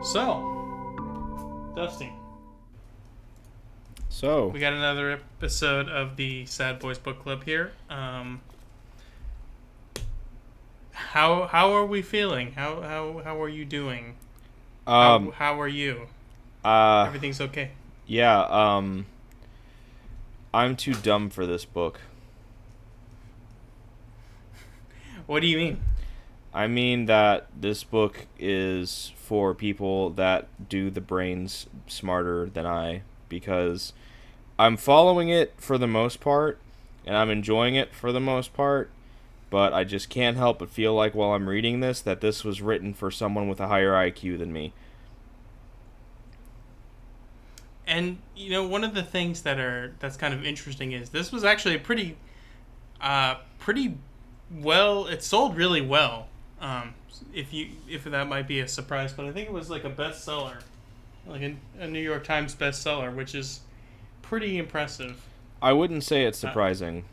So, Dusty, So, we got another episode of the Sad Boys Book Club here. How are we feeling? How are you doing? um, How are you? uh, Everything's okay. yeah, I'm too dumb for this book. What do you mean? I mean that this book is for people that do the brains smarter than I, because I'm following it for the most part, and I'm enjoying it for the most part, but I just can't help but feel like while I'm reading this that this was written for someone with a higher IQ than me. And one of the things that's kind of interesting is this was actually a pretty well. It sold really well. If that might be a surprise, but I think it was like a bestseller, like a New York Times bestseller, which is pretty impressive. I wouldn't say it's surprising,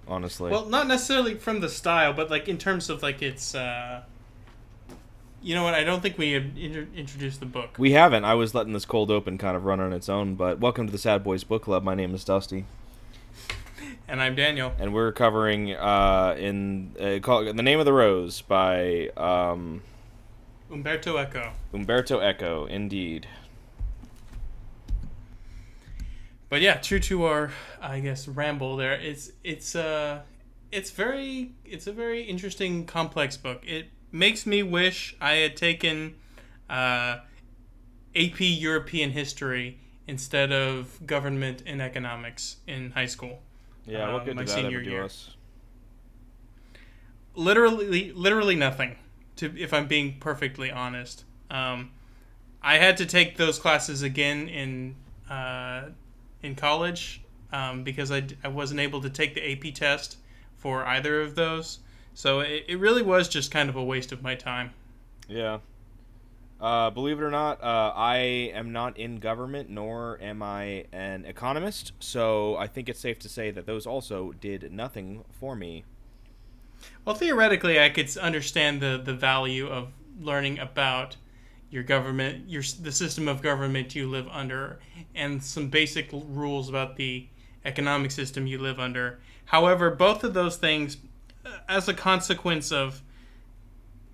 honestly. Well, not necessarily from the style, but like in terms of like its. You know what? I don't think we have introduced the book. We haven't. I was letting this cold open kind of run on its own, but welcome to the Sad Boys Book Club. My name is Dusty. And I'm Daniel. And we're covering The Name of the Rose by Umberto Eco. Umberto Eco, indeed. But yeah, true to our, I guess, ramble there. It's a very interesting, complex book. It makes me wish I had taken AP European history instead of government and economics in high school. Yeah, what good did that ever do us? Literally nothing. If I'm being perfectly honest, I had to take those classes again in college because I wasn't able to take the AP test for either of those. So it really was just kind of a waste of my time. Yeah. Believe it or not, I am not in government, nor am I an economist, so I think it's safe to say that those also did nothing for me. Well, theoretically, I could understand the value of learning about your government, the system of government you live under, and some basic rules about the economic system you live under. However, both of those things, as a consequence of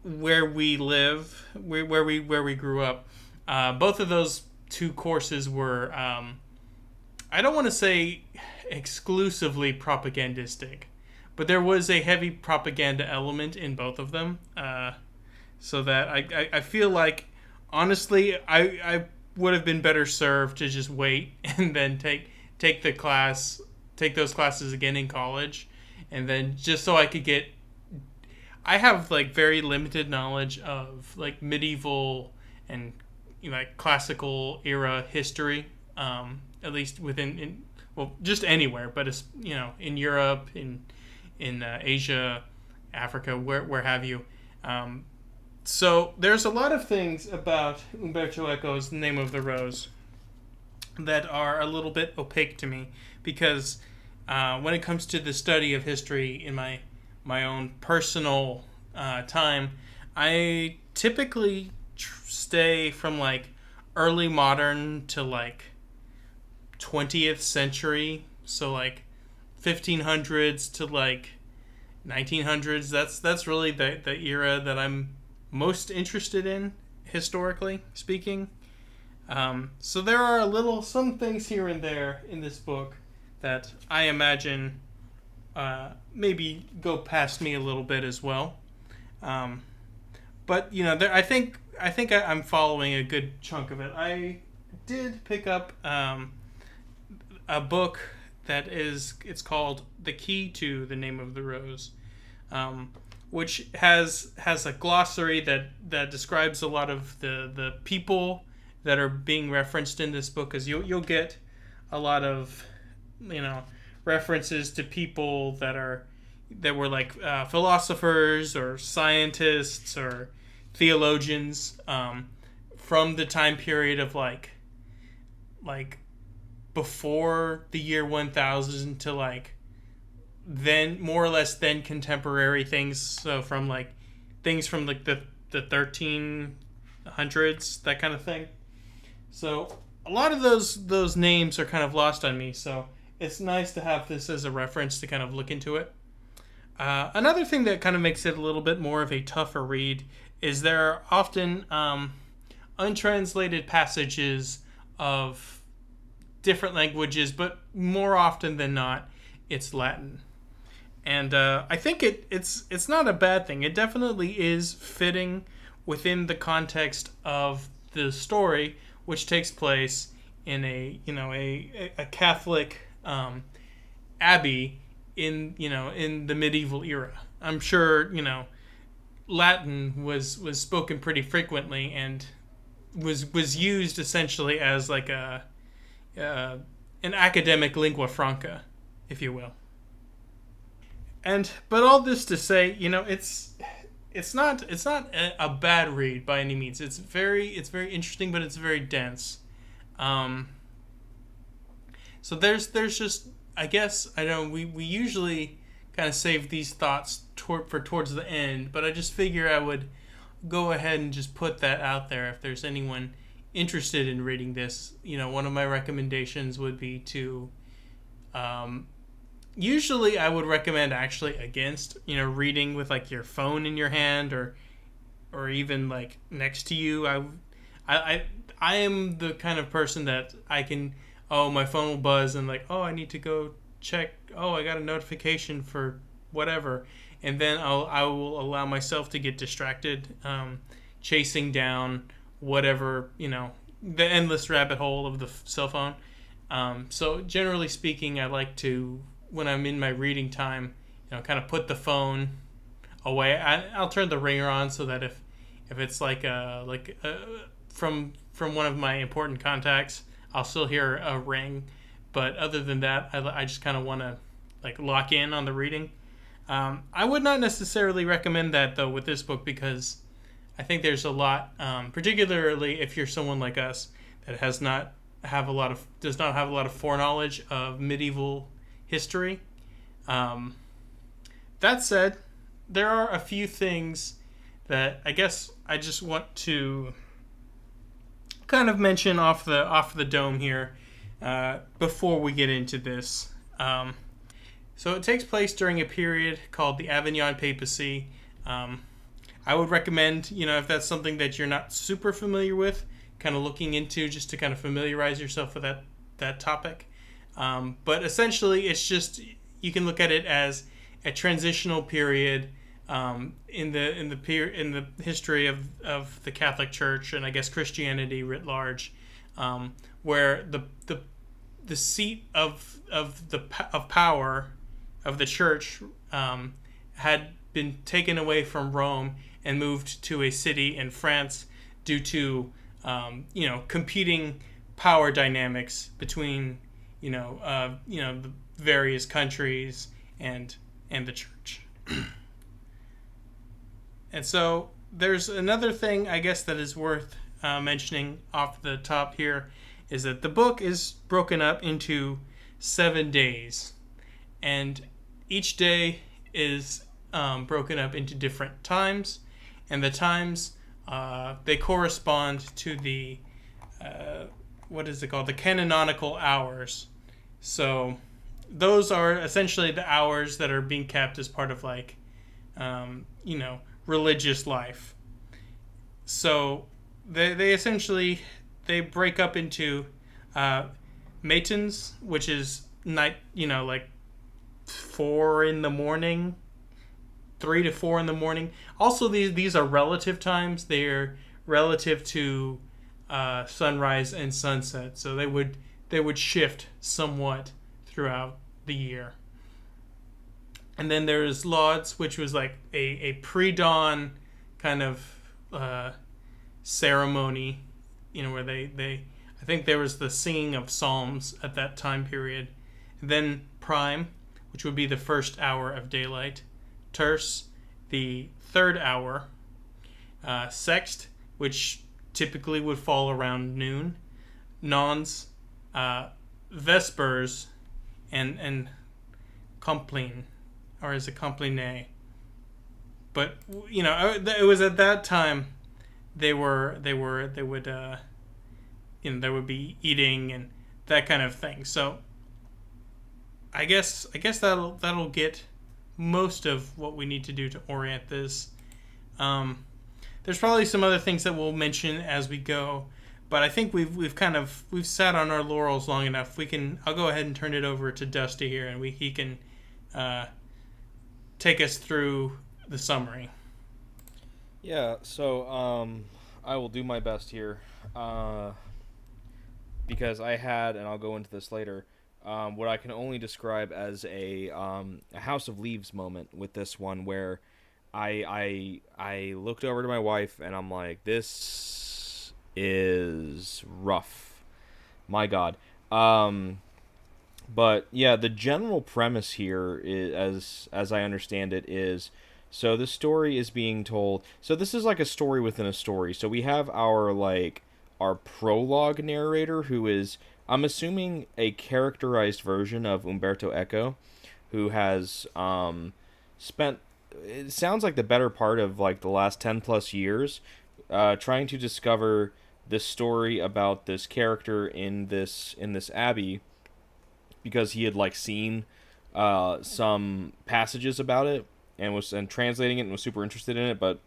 where we live, where we grew up, both of those two courses were, I don't want to say exclusively propagandistic, but there was a heavy propaganda element in both of them. So that I feel like, honestly, I would have been better served to just wait and then take those classes again in college, and then just so I could get. I have like very limited knowledge of like medieval and like classical era history, at least just anywhere, but it's in Europe, in Asia, Africa, where have you. So there's a lot of things about Umberto Eco's Name of the Rose that are a little bit opaque to me because when it comes to the study of history in my own personal time, I typically stay from like early modern to like 20th century, so like 1500s to like 1900s. That's really the era that I'm most interested in, historically speaking. So there are some things here and there in this book that I imagine maybe go past me a little bit as well. But I think I'm following a good chunk of it. I did pick up a book it's called The Key to the Name of the Rose, which has a glossary that describes a lot of the people that are being referenced in this book, because you'll get a lot of references to people that were like philosophers or scientists or theologians from the time period of like before the year 1000 to like then more or less then contemporary things. So from like things from like the hundreds, that kind of thing. So a lot of those names are kind of lost on me. So it's nice to have this as a reference to kind of look into it. Another thing that kind of makes it a little bit more of a tougher read is there are often untranslated passages of different languages, but more often than not, it's Latin. And I think it's not a bad thing. It definitely is fitting within the context of the story, which takes place in a Catholic abbey in the medieval era. I'm sure Latin was spoken pretty frequently and was used essentially as like an academic lingua franca, if you will. But all this to say, it's not a bad read by any means. It's very interesting, but it's very dense. Um, so there's just, I guess, I know we usually kind of save these thoughts towards the end, but I just figure I would go ahead and just put that out there if there's anyone interested in reading this. One of my recommendations would be to um, usually I would recommend actually against reading with like your phone in your hand or even like next to you. I I am the kind of person that I can, oh, my phone will buzz and like, oh, I need to go check, oh, I got a notification for whatever, and then I will allow myself to get distracted, chasing down whatever, the endless rabbit hole of the cell phone. So generally speaking, I like to, when I'm in my reading time, kind of put the phone away. I'll turn the ringer on so that if it's from one of my important contacts, I'll still hear a ring. But other than that, I just kind of want to like lock in on the reading. I would not necessarily recommend that though with this book because I think there's a lot, particularly if you're someone like us that does not have a lot of foreknowledge of medieval history. Um, that said, there are a few things that I guess I just want to kind of mention off the dome here before we get into this. So it takes place during a period called the Avignon Papacy. I would recommend, if that's something that you're not super familiar with, kind of looking into just to kind of familiarize yourself with that topic. But essentially, it's just you can look at it as a transitional period in the history of the Catholic Church and I guess Christianity writ large, where the seat of power of the church had been taken away from Rome and moved to a city in France due to competing power dynamics between the various countries and the church. And so there's another thing I guess that is worth mentioning off the top here is that the book is broken up into 7 days, and each day is broken up into different times, and the times they correspond to the what is it called? The canonical hours. So those are essentially the hours that are being kept as part of like religious life. So they essentially they break up into matins, which is night, like 4 in the morning, 3 to 4 in the morning. Also, these are relative times. They're relative to sunrise and sunset, so they would shift somewhat throughout the year. And then there's lauds, which was like a pre-dawn kind of ceremony, where they I think there was the singing of psalms at that time period. And then prime, which would be the first hour of daylight. Terce, the third hour. Sext, which typically would fall around noon. Nons, vespers, and compline, or is it compline? But it was at that time they would there would be eating and that kind of thing. So I guess that'll get most of what we need to do to orient this. Um, there's probably some other things that we'll mention as we go, but I think we've sat on our laurels long enough. I'll go ahead and turn it over to Dusty here, and he can uh, take us through the summary. Yeah, so I will do my best here, because I had, and I'll go into this later, what I can only describe as a House of Leaves moment with this one, where I looked over to my wife and I'm like, this is rough, my God. But yeah, the general premise here is, as I understand it, is so the story is being told. So this is like a story within a story. So we have our prologue narrator, who is, I'm assuming, a characterized version of Umberto Eco, who has spent, it sounds like, the better part of like the last 10 plus years trying to discover this story about this character in this abbey, because he had like seen some passages about it and was translating it and was super interested in it, but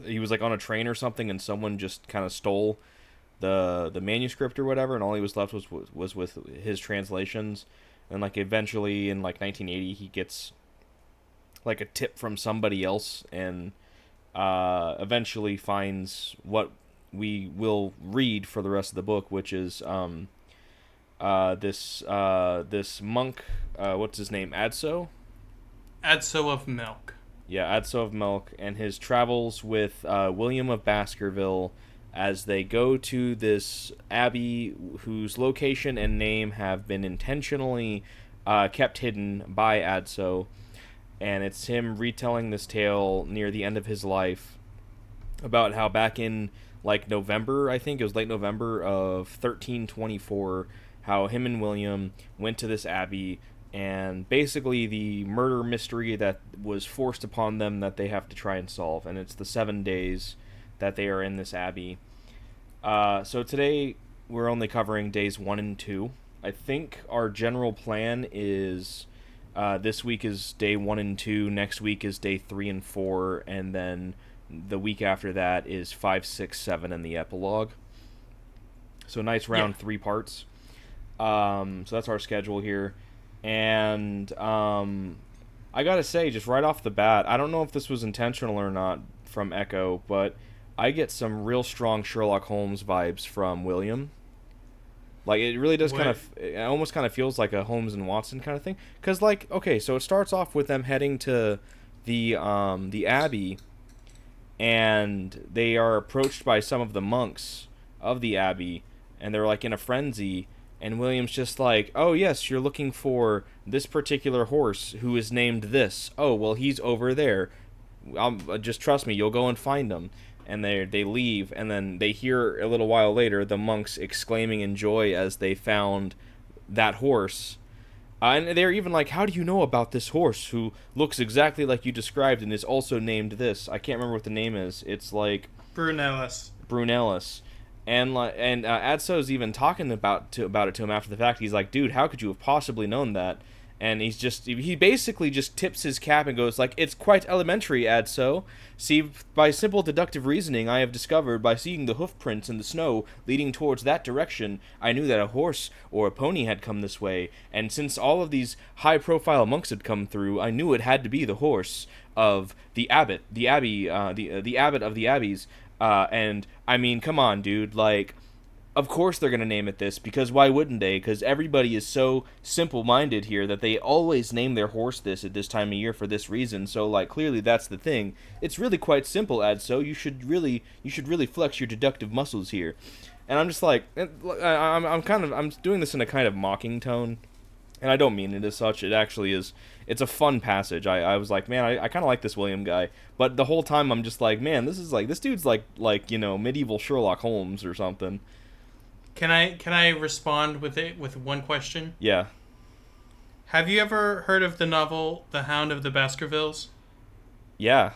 he was like on a train or something and someone just kind of stole the manuscript or whatever, and all he was left was with his translations. And like eventually in like 1980 he gets like a tip from somebody else, and eventually finds what we will read for the rest of the book, which is this monk, what's his name, Adso of Milk. yeah, Adso of Milk, and his travels with William of Baskerville as they go to this abbey whose location and name have been intentionally kept hidden by Adso. And it's him retelling this tale near the end of his life about how back in like November, I think it was late November of 1324, how him and William went to this abbey, and basically the murder mystery that was forced upon them that they have to try and solve. And it's the 7 days that they are in this abbey. So today we're only covering days 1 and 2. I think our general plan is this week is day 1 and 2, next week is day 3 and 4, and then the week after that is 5, 6, 7, and the epilogue. So nice round 3 parts. So that's our schedule here. And I gotta say, just right off the bat, I don't know if this was intentional or not from Echo, but I get some real strong Sherlock Holmes vibes from William. Like, it really does it almost kind of feels like a Holmes and Watson kind of thing. Because, like, okay, so it starts off with them heading to the abbey, and they are approached by some of the monks of the abbey, and they're, like, in a frenzy, and William's just like, oh, yes, you're looking for this particular horse who is named this. Oh, well, he's over there. Just trust me, you'll go and find him. And they leave, and then they hear a little while later the monks exclaiming in joy as they found that horse. And they're even like, how do you know about this horse who looks exactly like you described and is also named this? I can't remember what the name is. It's like Brunellus. And Adso's even talking about it to him after the fact. He's like, dude, how could you have possibly known that? And he basically just tips his cap and goes like, it's quite elementary, Adso. See, by simple deductive reasoning, I have discovered, by seeing the hoof prints in the snow leading towards that direction, I knew that a horse or a pony had come this way. And since all of these high-profile monks had come through, I knew it had to be the horse of the abbot, the abbot of the abbeys. And I mean, come on, dude, like, of course they're going to name it this, because why wouldn't they? Because everybody is so simple-minded here that they always name their horse this at this time of year for this reason. So, like, clearly that's the thing. It's really quite simple, Adso. You should really flex your deductive muscles here. And I'm just like, I'm doing this in a kind of mocking tone, and I don't mean it as such. It actually is. It's a fun passage. I was like, man, I kind of like this William guy, but the whole time I'm just like, man, this dude's like medieval Sherlock Holmes or something. Can I respond with one question? Yeah. Have you ever heard of the novel The Hound of the Baskervilles? Yeah.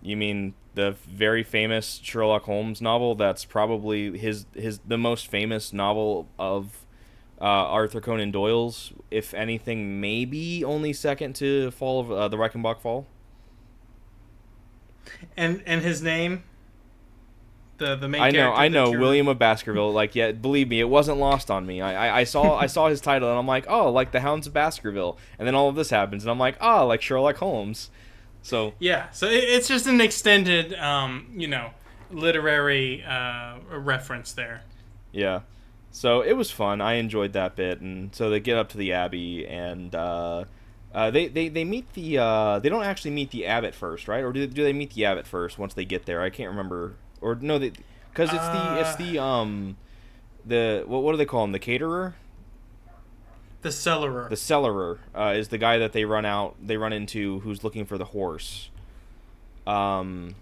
You mean the very famous Sherlock Holmes novel. That's probably his the most famous novel of Arthur Conan Doyle's. If anything, maybe only second to Fall of the Reichenbach Fall. And his name, the main character I that know, you're. William of Baskerville. Like, yeah, believe me, it wasn't lost on me. I saw his title, and I'm like, oh, like the Hounds of Baskerville, and then all of this happens, and I'm like, oh, like Sherlock Holmes. So Yeah, so it's just an extended, literary reference there. yeah, so it was fun. I enjoyed that bit, and so they get up to the Abbey, and they meet the they don't actually meet the abbot first, right? Or do they meet the abbot first once they get there? I can't remember. Or no, they because the what do they call him? The caterer. The cellarer. The cellarer is the guy that they run into who's looking for the horse. But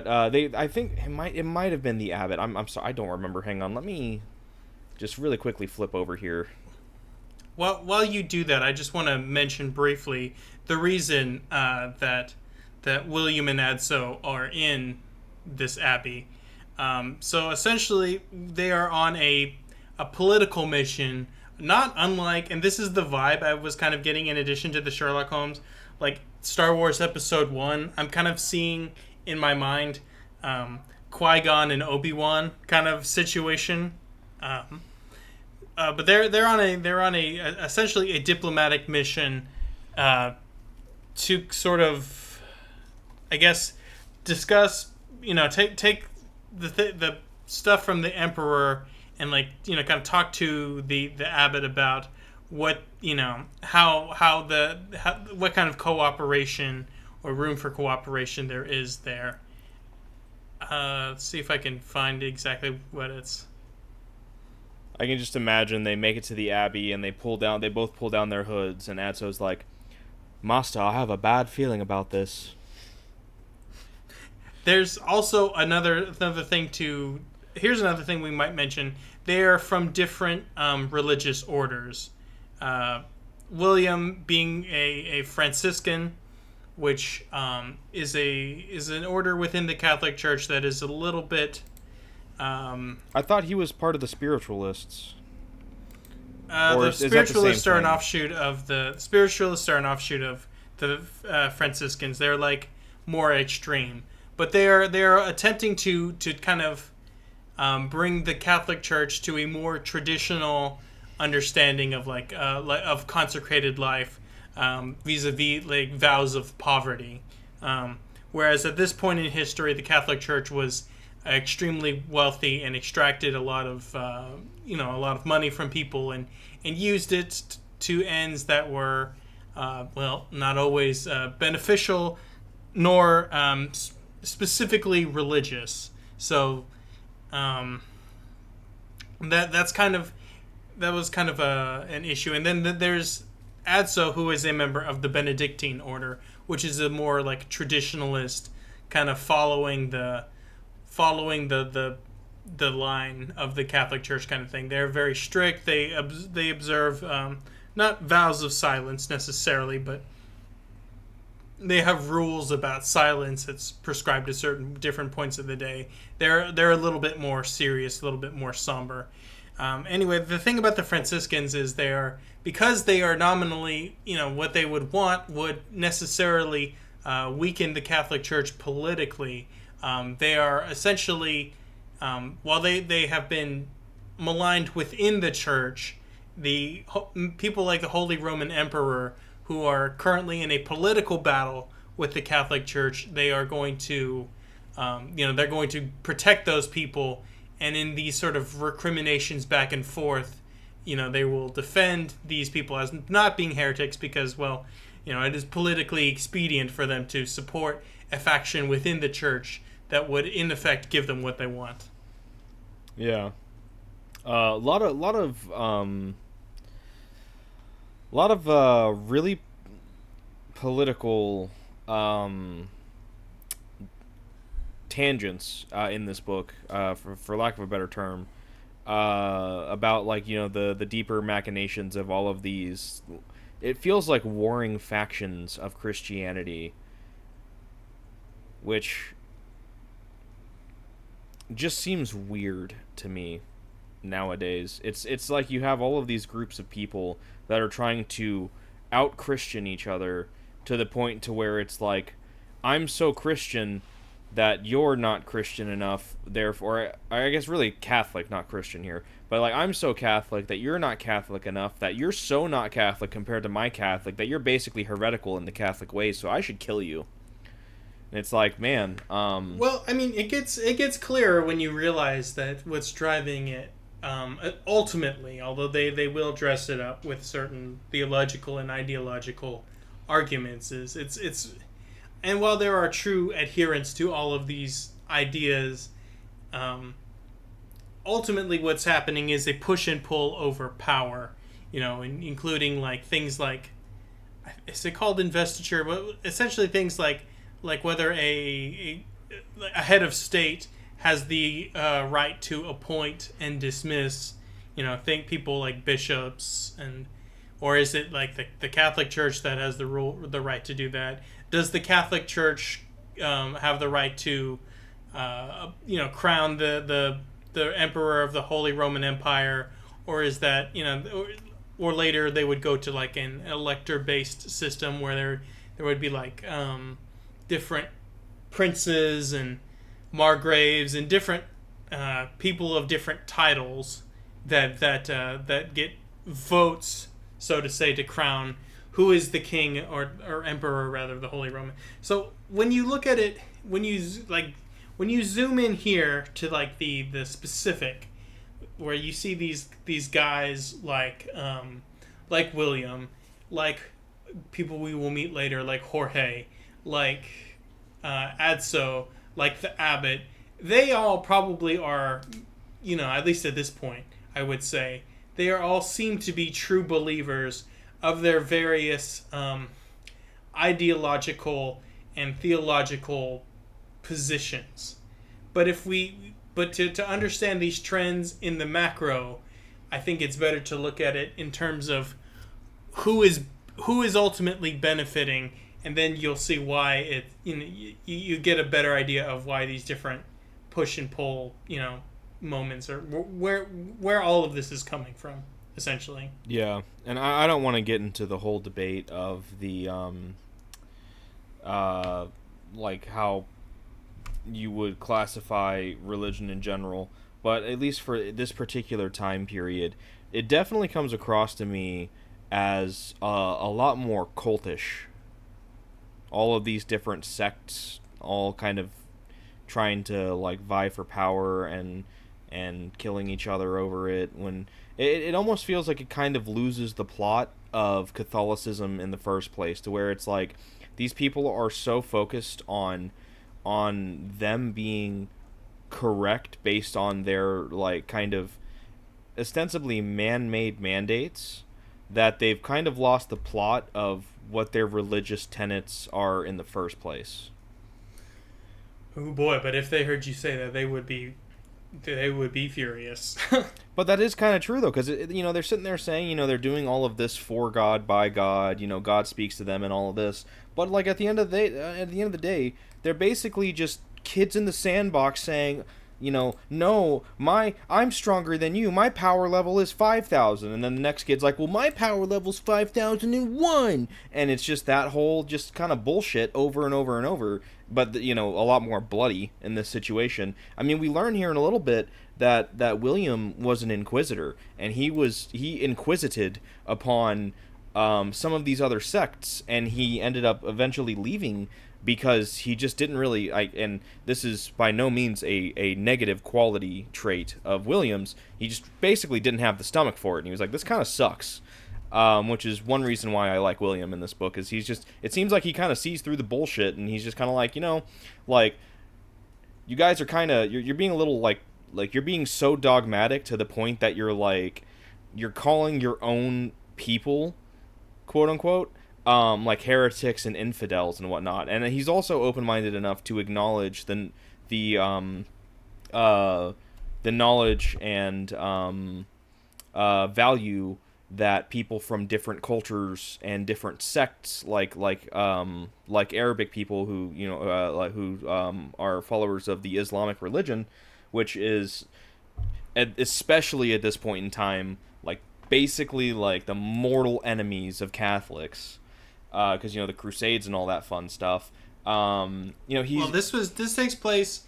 I think it might have been the abbot. I'm sorry, I don't remember. Hang on, let me just really quickly flip over here. Well, while you do that, I just want to mention briefly the reason that William and Adso are in this abbey. So essentially, they are on a political mission, not unlike, and this is the vibe I was kind of getting in addition to the Sherlock Holmes, like Star Wars Episode 1. I'm kind of seeing in my mind Qui-Gon and Obi-Wan kind of situation. But they're on a essentially a diplomatic mission to sort of, I guess, discuss, take the stuff from the Emperor and kind of talk to the abbot about what what kind of cooperation or room for cooperation there is there. Let's see if I can find exactly what it's. I can just imagine they make it to the Abbey and they both pull down their hoods, and Adso's like, Master, I have a bad feeling about this. There's also another thing to. Here's another thing we might mention. They are from different religious orders. William being a Franciscan, which is an order within the Catholic Church that is a little bit. I thought he was part of the spiritualists. The spiritualists are an offshoot of the Franciscans. They're like more extreme, but they are attempting to kind of bring the Catholic Church to a more traditional understanding of of consecrated life, vis-a-vis like vows of poverty. Whereas at this point in history, the Catholic Church was extremely wealthy and extracted a lot of money from people and used it to ends that were not always beneficial nor specifically religious. So that was kind of an issue. And then there's Adso, who is a member of the Benedictine order, which is a more like traditionalist kind of following the line of the Catholic Church kind of thing. They're very strict. They observe not vows of silence necessarily, but they have rules about silence that's prescribed at certain different points of the day. They're a little bit more serious, a little bit more somber. Anyway, the thing about the Franciscans is because they are nominally, what they would want would necessarily weaken the Catholic Church politically. They are essentially, while they have been maligned within the church, the people like the Holy Roman Emperor, who are currently in a political battle with the Catholic Church, they are going to, they're going to protect those people, and in these sort of recriminations back and forth, they will defend these people as not being heretics because, well, it is politically expedient for them to support a faction within the church that would, in effect, give them what they want. Yeah, a lot of really political tangents in this book, for lack of a better term, about the deeper machinations of all of these. It feels like warring factions of Christianity. which just seems weird to me nowadays. It's like you have all of these groups of people that are trying to out Christian each other to the point to where it's like, I'm so Christian that you're not Christian enough, therefore I guess really Catholic, not Christian here. But like, I'm so Catholic that you're not Catholic enough, that you're so not Catholic compared to my Catholic that you're basically heretical in the Catholic way, so I should kill you. And it's like, man, Well, I mean, it gets clearer when you realize that what's driving it, ultimately, although they will dress it up with certain theological and ideological arguments, is it's and while there are true adherents to all of these ideas, um, ultimately what's happening is a push and pull over power. Including like things like, is it called investiture? But essentially things like whether a head of state has the right to appoint and dismiss, think people like bishops, or is it like the Catholic Church that has the right to do that? Does the Catholic Church have the right to, crown the emperor of the Holy Roman Empire, or is that or later they would go to like an elector based system where there would be like different princes and margraves and different people of different titles that get votes, so to say, to crown who is the king or emperor rather of the Holy Roman. So when you look at it, when you zoom in here to like the specific, where you see these guys like William, like people we will meet later, like Jorge, like Adso, like the abbot, they all probably are, at least at this point, I would say, they are all seem to be true believers of their various ideological and theological positions. But to understand these trends in the macro, I think it's better to look at it in terms of who is ultimately benefiting, and then you'll see why you get a better idea of why these different push and pull moments, or where all of this is coming from, essentially. yeah. And I don't want to get into the whole debate of the like how you would classify religion in general, but at least for this particular time period, it definitely comes across to me as a lot more cultish. All of these different sects, all kind of trying to like vie for power and killing each other over it. When it almost feels like it kind of loses the plot of Catholicism in the first place, to where it's like these people are so focused on them being correct based on their like kind of ostensibly man-made mandates, that they've kind of lost the plot of what their religious tenets are in the first place. Oh boy! But if they heard you say that, they would be furious. But that is kind of true, though, because they're sitting there saying, they're doing all of this for God, by God, God speaks to them and all of this. But like at the end of the day, they're basically just kids in the sandbox saying, no, I'm stronger than you. My power level is 5,000. And then the next kid's like, well, my power level's 5,001. And it's just that whole just kind of bullshit over and over and over. But, a lot more bloody in this situation. I mean, we learn here in a little bit that William was an inquisitor. And he inquisited upon some of these other sects. And he ended up eventually leaving because he just didn't really, and this is by no means a negative quality trait of William's, he just basically didn't have the stomach for it, and he was like, this kind of sucks, which is one reason why I like William in this book, is it seems like he kind of sees through the bullshit, and he's just kind of like, like, you guys are kind of, you're being a little, like, you're being so dogmatic to the point that you're calling your own people, quote unquote, like heretics and infidels and whatnot. And he's also open-minded enough to acknowledge the knowledge and value that people from different cultures and different sects, like Arabic people who are followers of the Islamic religion, which is especially at this point in time like basically like the mortal enemies of Catholics, because the Crusades and all that fun stuff. He's Well, this takes place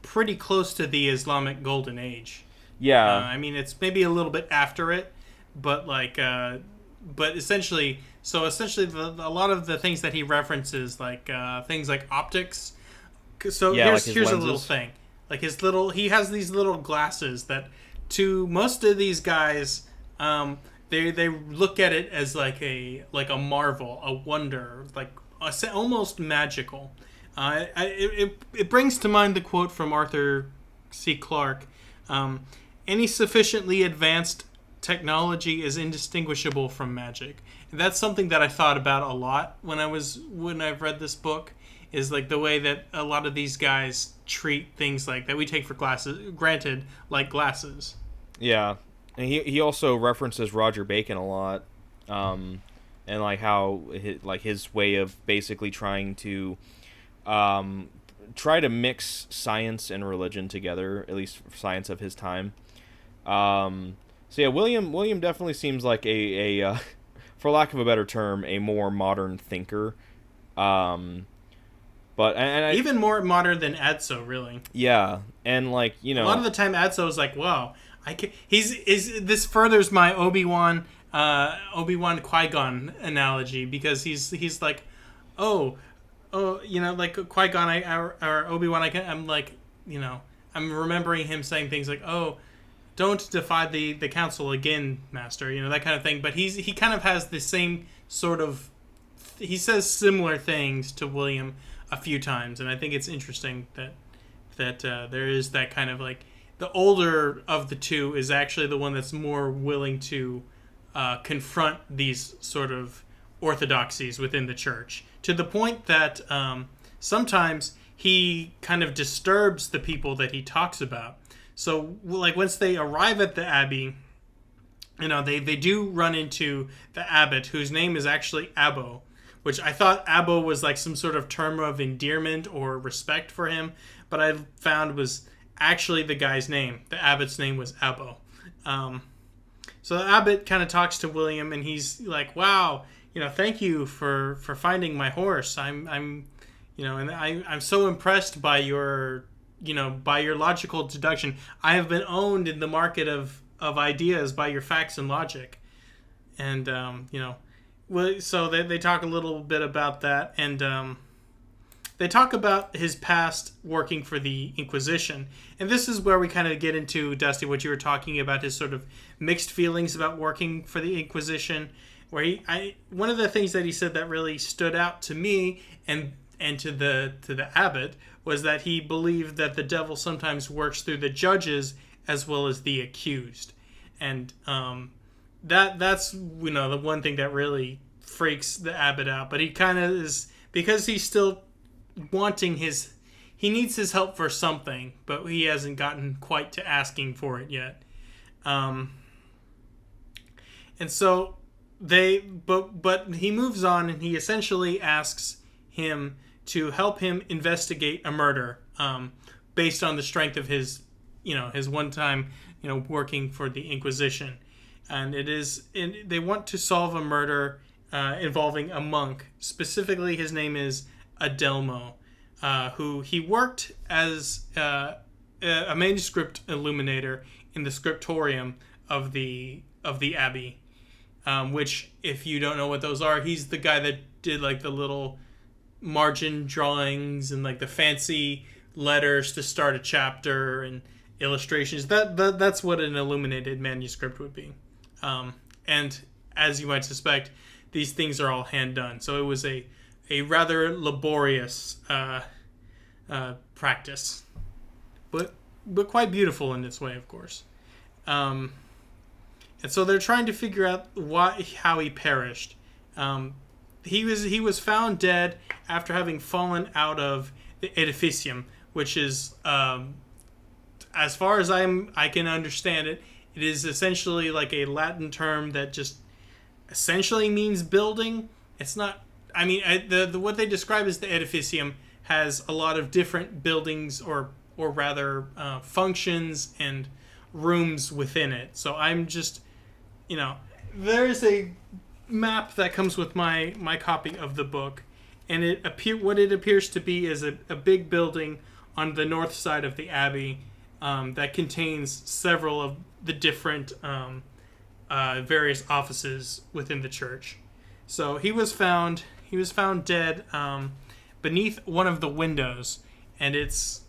pretty close to the Islamic Golden Age. yeah, I mean, it's maybe a little bit after it, but but essentially, a lot of the things that he references, things like optics. So yeah, like his here's a lenses. little thing, like he has these little glasses that, to most of these guys, they look at it as like a marvel, a wonder, almost magical. It brings to mind the quote from Arthur C. Clarke. Any sufficiently advanced technology is indistinguishable from magic. And that's something that I thought about a lot when I've read this book, is like the way that a lot of these guys treat things like that we take for granted, like glasses. Yeah, and he also references Roger Bacon a lot, and like how his way of basically trying to try to mix science and religion together, at least science of his time. So yeah, William definitely seems like a for lack of a better term, a more modern thinker. But Even more modern than Adso, really. yeah, and A lot of the time, Adso is like, "Wow, I can." This furthers my Obi-Wan Qui-Gon analogy, because he's like, "Oh, like Qui-Gon, or Obi-Wan, I'm like, I'm remembering him saying things like, "Oh, don't defy the council again, master," that kind of thing. But he kind of has the same sort of, he says similar things to William a few times, and I think it's interesting that there is that kind of, like, the older of the two is actually the one that's more willing to confront these sort of orthodoxies within the church, to the point that sometimes he kind of disturbs the people that he talks about. So, like, once they arrive at the abbey, they do run into the abbot, whose name is actually Abbo, which I thought Abbo was like some sort of term of endearment or respect for him, but I found was actually the guy's name. The abbot's name was Abbo. So the abbot kind of talks to William, and he's like, "Wow, thank you for finding my horse. I'm so impressed by your logical deduction. I have been owned in the market of ideas by your facts and logic." And well, so they talk a little bit about that, and they talk about his past working for the Inquisition. And this is where we kind of get into, Dusty, what you were talking about, his sort of mixed feelings about working for the Inquisition, where one of the things that he said that really stood out to me and to the abbot was that he believed that the devil sometimes works through the judges as well as the accused. And that's the one thing that really freaks the abbot out. But he kind of is, because he's still wanting he needs his help for something, but he hasn't gotten quite to asking for it yet. And so but he moves on, and he essentially asks him to help him investigate a murder, based on the strength of his one time working for the Inquisition. And they want to solve a murder involving a monk. Specifically, his name is Adelmo, who he worked as a manuscript illuminator in the scriptorium of the abbey. Which, if you don't know what those are, he's the guy that did like the little margin drawings and like the fancy letters to start a chapter and illustrations. That's what an illuminated manuscript would be. And as you might suspect, these things are all hand done. So it was a rather laborious practice, but quite beautiful in its way, of course. And so they're trying to figure out how he perished. He was found dead after having fallen out of the edificium, which is, as far as I can understand it, It is essentially like a Latin term that just essentially means building. It's not. I mean, the what they describe as the edificium has a lot of different buildings, or rather functions and rooms within it. So I'm just, there's a map that comes with my copy of the book, and what it appears to be is a big building on the north side of the abbey that contains several of the different various offices within the church. So he was found dead beneath one of the windows, and it's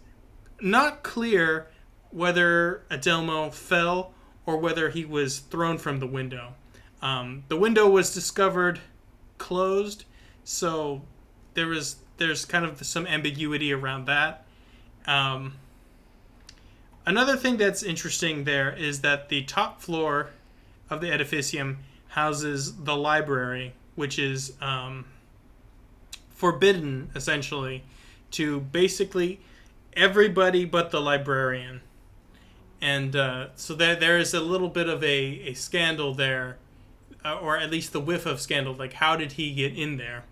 not clear whether Adelmo fell or whether he was thrown from the window. The window was discovered closed, so there's kind of some ambiguity around that. Another thing that's interesting there is that the top floor of the edificium houses the library, which is forbidden, essentially, to basically everybody but the librarian. And so there is a little bit of a scandal there, or at least the whiff of scandal, like how did he get in there?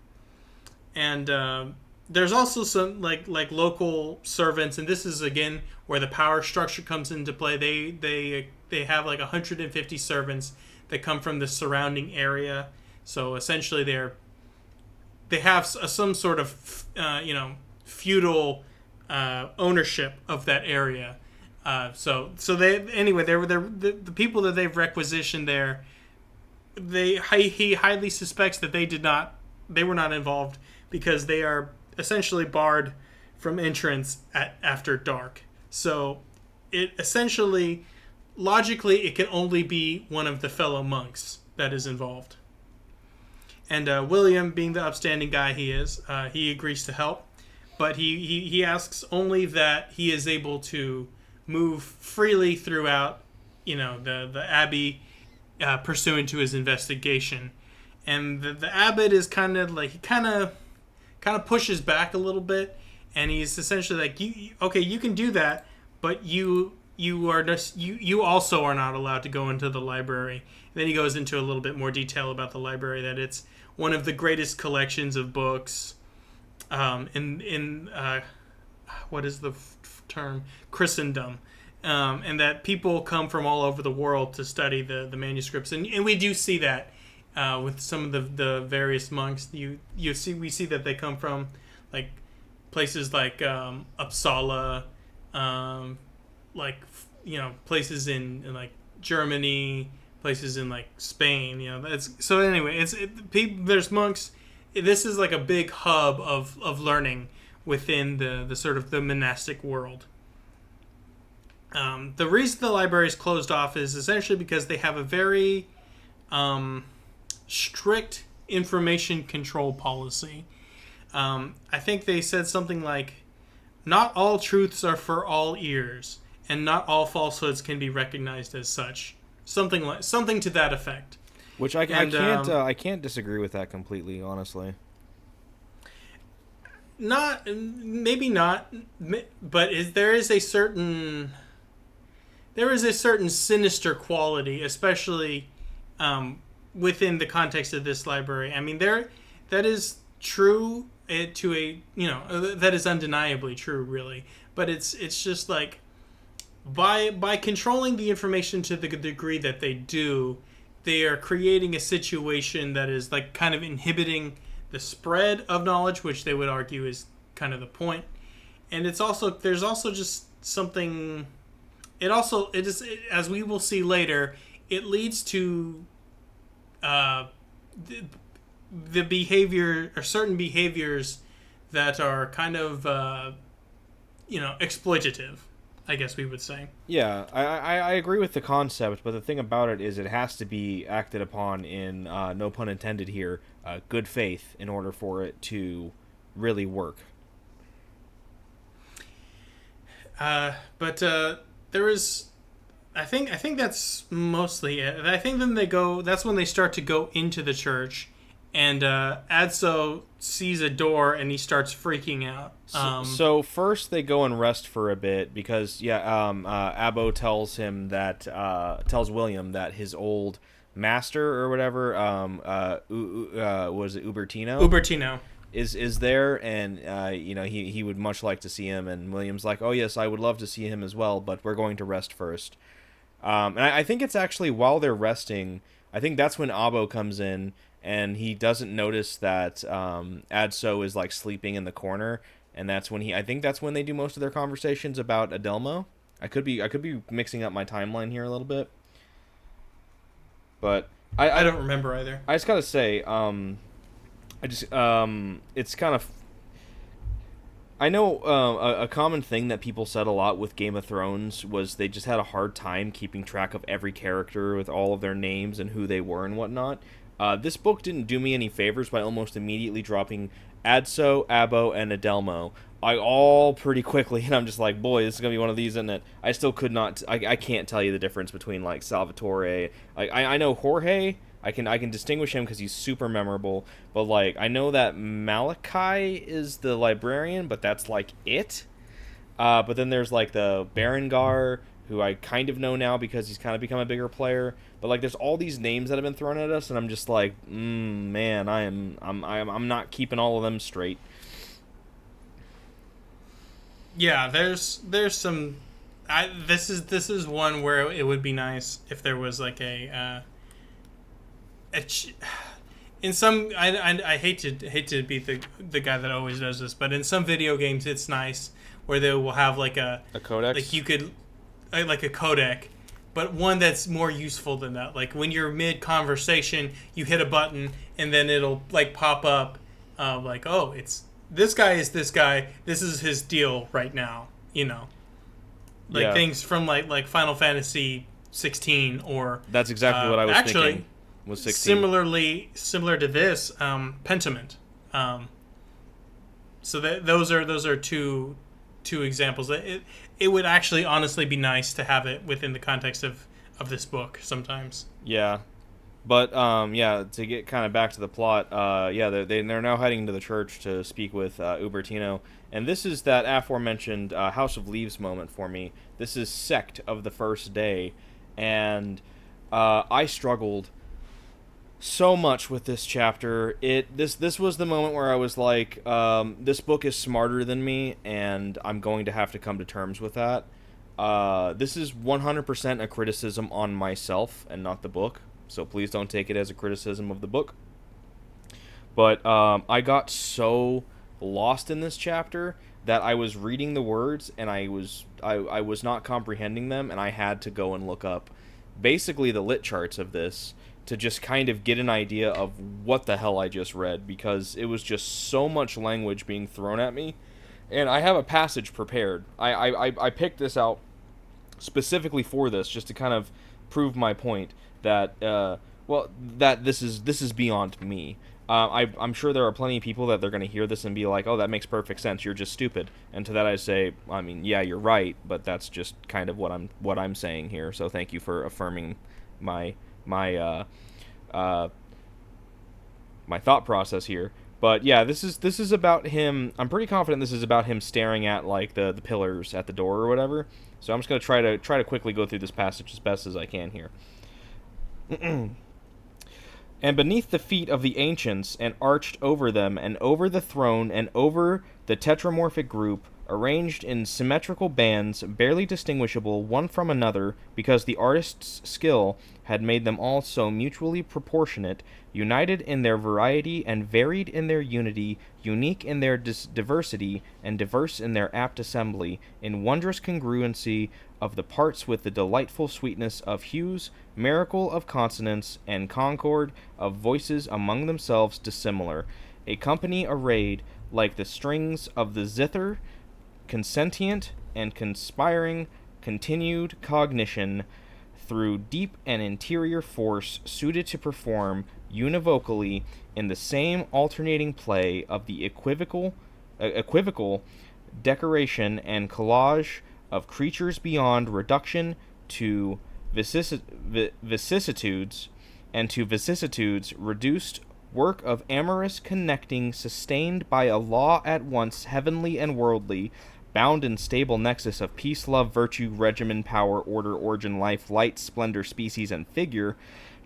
And there's also some like local servants, and this is again where the power structure comes into play. They have like 150 servants that come from the surrounding area. So essentially they have some sort of feudal ownership of that area. So the people that they've requisitioned there. He highly suspects that they were not involved, because they are essentially barred from entrance after dark. So it essentially, logically, it can only be one of the fellow monks that is involved. And William, being the upstanding guy he is, he agrees to help, but he asks only that he is able to move freely throughout, the abbey, pursuant to his investigation. And the abbot is kind of pushes back a little bit, and he's essentially like, you can do that, but you also are not allowed to go into the library. And then he goes into a little bit more detail about the library, that it's one of the greatest collections of books in what is the term, Christendom, and that people come from all over the world to study the manuscripts, and we do see that with some of the various monks. We see that they come from like places like Uppsala, places in like Germany, places in like Spain. So anyway, there's monks. This is like a big hub of learning within the sort of the monastic world. The reason the library is closed off is essentially because they have a very strict information control policy. I think they said something like, not all truths are for all ears, and not all falsehoods can be recognized as such. Something to that effect. Which I can't disagree with that completely, honestly. Maybe not, but there is a certain sinister quality, especially within the context of this library. I mean, that is true that is undeniably true, really. But it's just like, by controlling the information to the degree that they do, they are creating a situation that is like kind of inhibiting the spread of knowledge, which they would argue is kind of the point. And there's also just something. It is, as we will see later, it leads to the behavior, or certain behaviors that are kind of exploitative, I guess we would say. Yeah, I agree with the concept, but the thing about it is it has to be acted upon in, no pun intended here, good faith in order for it to really work. But there is, I think that's mostly it. I think then that's when they start to go into the church, and Adso sees a door and he starts freaking out. So first they go and rest for a bit because Abo tells him that tells William that his old master or whatever was it Ubertino Ubertino. is there, and he would much like to see him, and William's like, oh yes, I would love to see him as well, but we're going to rest first. And I think it's actually while they're resting, I think that's when Abo comes in, and he doesn't notice that Adso is like sleeping in the corner, and that's when I think that's when they do most of their conversations about Adelmo. I could be mixing up my timeline here a little bit, but I don't remember either. I just gotta say, it's kind of. I know a common thing that people said a lot with Game of Thrones was they just had a hard time keeping track of every character with all of their names and who they were and whatnot. This book didn't do me any favors by almost immediately dropping Adso, Abo, and Adelmo. All pretty quickly, and I'm just like, boy, this is going to be one of these, isn't it? I still could not, I can't tell you the difference between, like, Salvatore. I know Jorge, I can distinguish him because he's super memorable, but, like, I know that Malachi is the librarian, but that's, like, it. But then there's, like, the Berengar, who I kind of know now because he's kind of become a bigger player. But, like, there's all these names that have been thrown at us, and I'm just like, man, I'm not keeping all of them straight. Yeah, there's some. This is one where it would be nice if there was like in some. I hate to be the guy that always does this, but in some video games it's nice where they will have like a codex, like you could like a codec, but one that's more useful than that. Like when you're mid conversation, you hit a button and then it'll like pop up, like, oh, it's. This guy is this guy. This is his deal right now. Like things from like Final Fantasy 16 or that's exactly what I was actually thinking. Was 16 similar to this Pentiment. So those are two examples. It would actually honestly be nice to have it within the context of this book sometimes. Yeah. But, to get kind of back to the plot, they're now heading to the church to speak with Ubertino. And this is that aforementioned House of Leaves moment for me. This is Sect of the First Day. And I struggled so much with this chapter. This was the moment where I was like, this book is smarter than me, and I'm going to have to come to terms with that. This is 100% a criticism on myself and not the book. So please don't take it as a criticism of the book. But I got so lost in this chapter that I was reading the words and I was not comprehending them, and I had to go and look up basically the lit charts of this to just kind of get an idea of what the hell I just read, because it was just so much language being thrown at me. And I have a passage prepared. I picked this out specifically for this, just to kind of prove my point that that this is beyond me. I'm sure there are plenty of people that they're going to hear this and be like, oh, that makes perfect sense, you're just stupid. And to that I say, I mean, yeah, you're right, but that's just kind of what I'm saying here. So thank you for affirming my thought process here. But yeah, this is about him. I'm pretty confident this is about him staring at like the pillars at the door or whatever. So I'm just going to try to quickly go through this passage as best as I can here. And beneath the feet of the ancients, and arched over them, and over the throne, and over the tetramorphic group, arranged in symmetrical bands, barely distinguishable one from another, because the artist's skill had made them all so mutually proportionate, united in their variety and varied in their unity, unique in their diversity, and diverse in their apt assembly, in wondrous congruency of the parts with the delightful sweetness of hues, miracle of consonance, and concord of voices among themselves dissimilar, a company arrayed like the strings of the zither, consentient and conspiring continued cognition through deep and interior force, suited to perform univocally in the same alternating play of the equivocal decoration and collage of creatures beyond reduction to vicissitudes, and to vicissitudes reduced work of amorous connecting, sustained by a law at once heavenly and worldly, bound in stable nexus of peace, love, virtue, regimen, power, order, origin, life, light, splendor, species, and figure,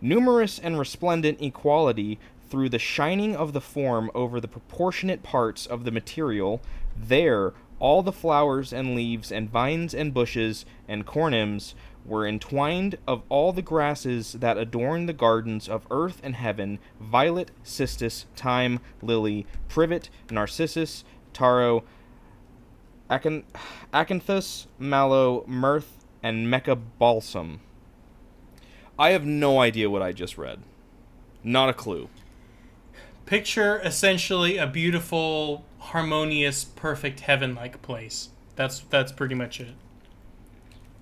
numerous and resplendent equality through the shining of the form over the proportionate parts of the material, there all the flowers and leaves and vines and bushes and cornyms were entwined of all the grasses that adorn the gardens of earth and heaven, violet, cistus, thyme, lily, privet, narcissus, taro, acanthus, mallow, myrrh, and mecca balsam. I have no idea what I just read. Not a clue. Picture essentially a beautiful, harmonious, perfect heaven-like place. That's pretty much it.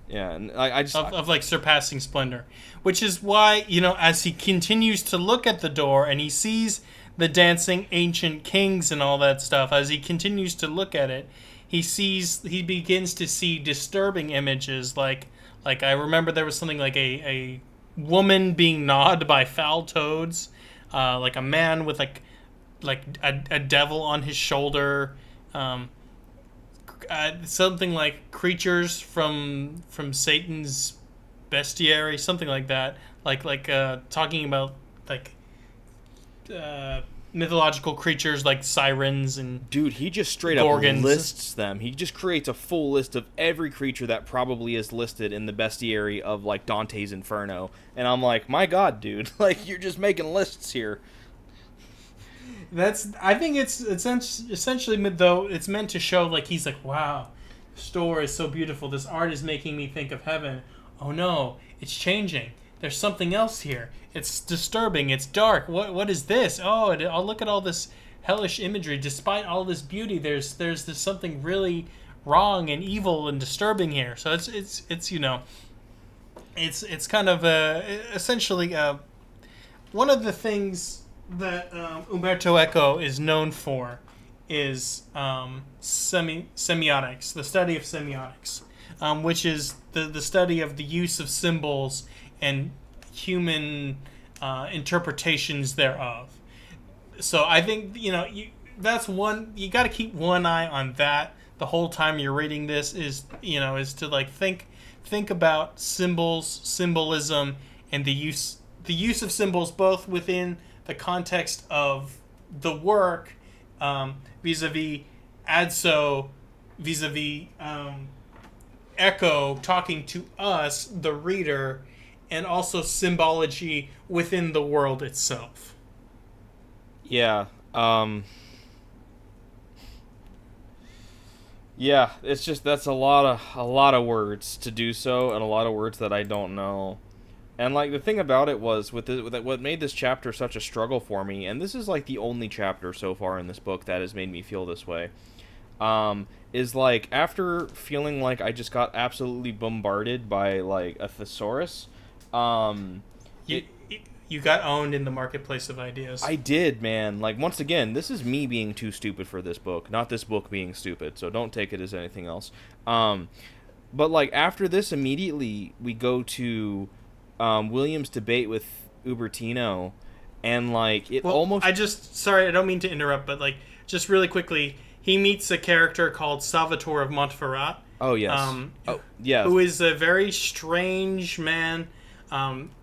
Yeah, and I just Of like surpassing splendor, which is why, as he continues to look at the door and he sees the dancing ancient kings and all that stuff, as he continues to look at it, he begins to see disturbing images like I remember there was something like a woman being gnawed by foul toads, like a man with like a devil on his shoulder, something like creatures from Satan's bestiary, something like that, like talking about like mythological creatures like sirens and dude, he just straight gorgons. Up lists them. He just creates a full list of every creature that probably is listed in the bestiary of like Dante's Inferno, and I'm like, my God, dude, like you're just making lists here. I think it's essentially, though, it's meant to show like he's like, wow, this store is so beautiful. This art is making me think of heaven. Oh no, it's changing. There's something else here. It's disturbing. It's dark. What is this? Oh, look at all this hellish imagery. Despite all this beauty, there's this something really wrong and evil and disturbing here. So it's kind of essentially one of the things that Umberto Eco is known for is semiotics, the study of semiotics, which is the study of the use of symbols and human interpretations thereof. So I think that's one, you got to keep one eye on that the whole time you're reading this, is to like think about symbolism, and the use of symbols both within the context of the work, vis-a-vis Adso, vis-a-vis Echo talking to us, the reader, and also symbology within the world itself. Yeah. Yeah, it's just that's a lot of words to do so, and a lot of words that I don't know. And like the thing about it was with what made this chapter such a struggle for me, and this is like the only chapter so far in this book that has made me feel this way, is like after feeling like I just got absolutely bombarded by like a thesaurus, you got owned in the marketplace of ideas. I did, man. Like once again, this is me being too stupid for this book, not this book being stupid. So don't take it as anything else. But like after this, immediately we go to William's debate with Ubertino, and like it almost. Sorry, I don't mean to interrupt, but like just really quickly, he meets a character called Salvatore of Montferrat. Oh yes. Yeah. Who is a very strange man.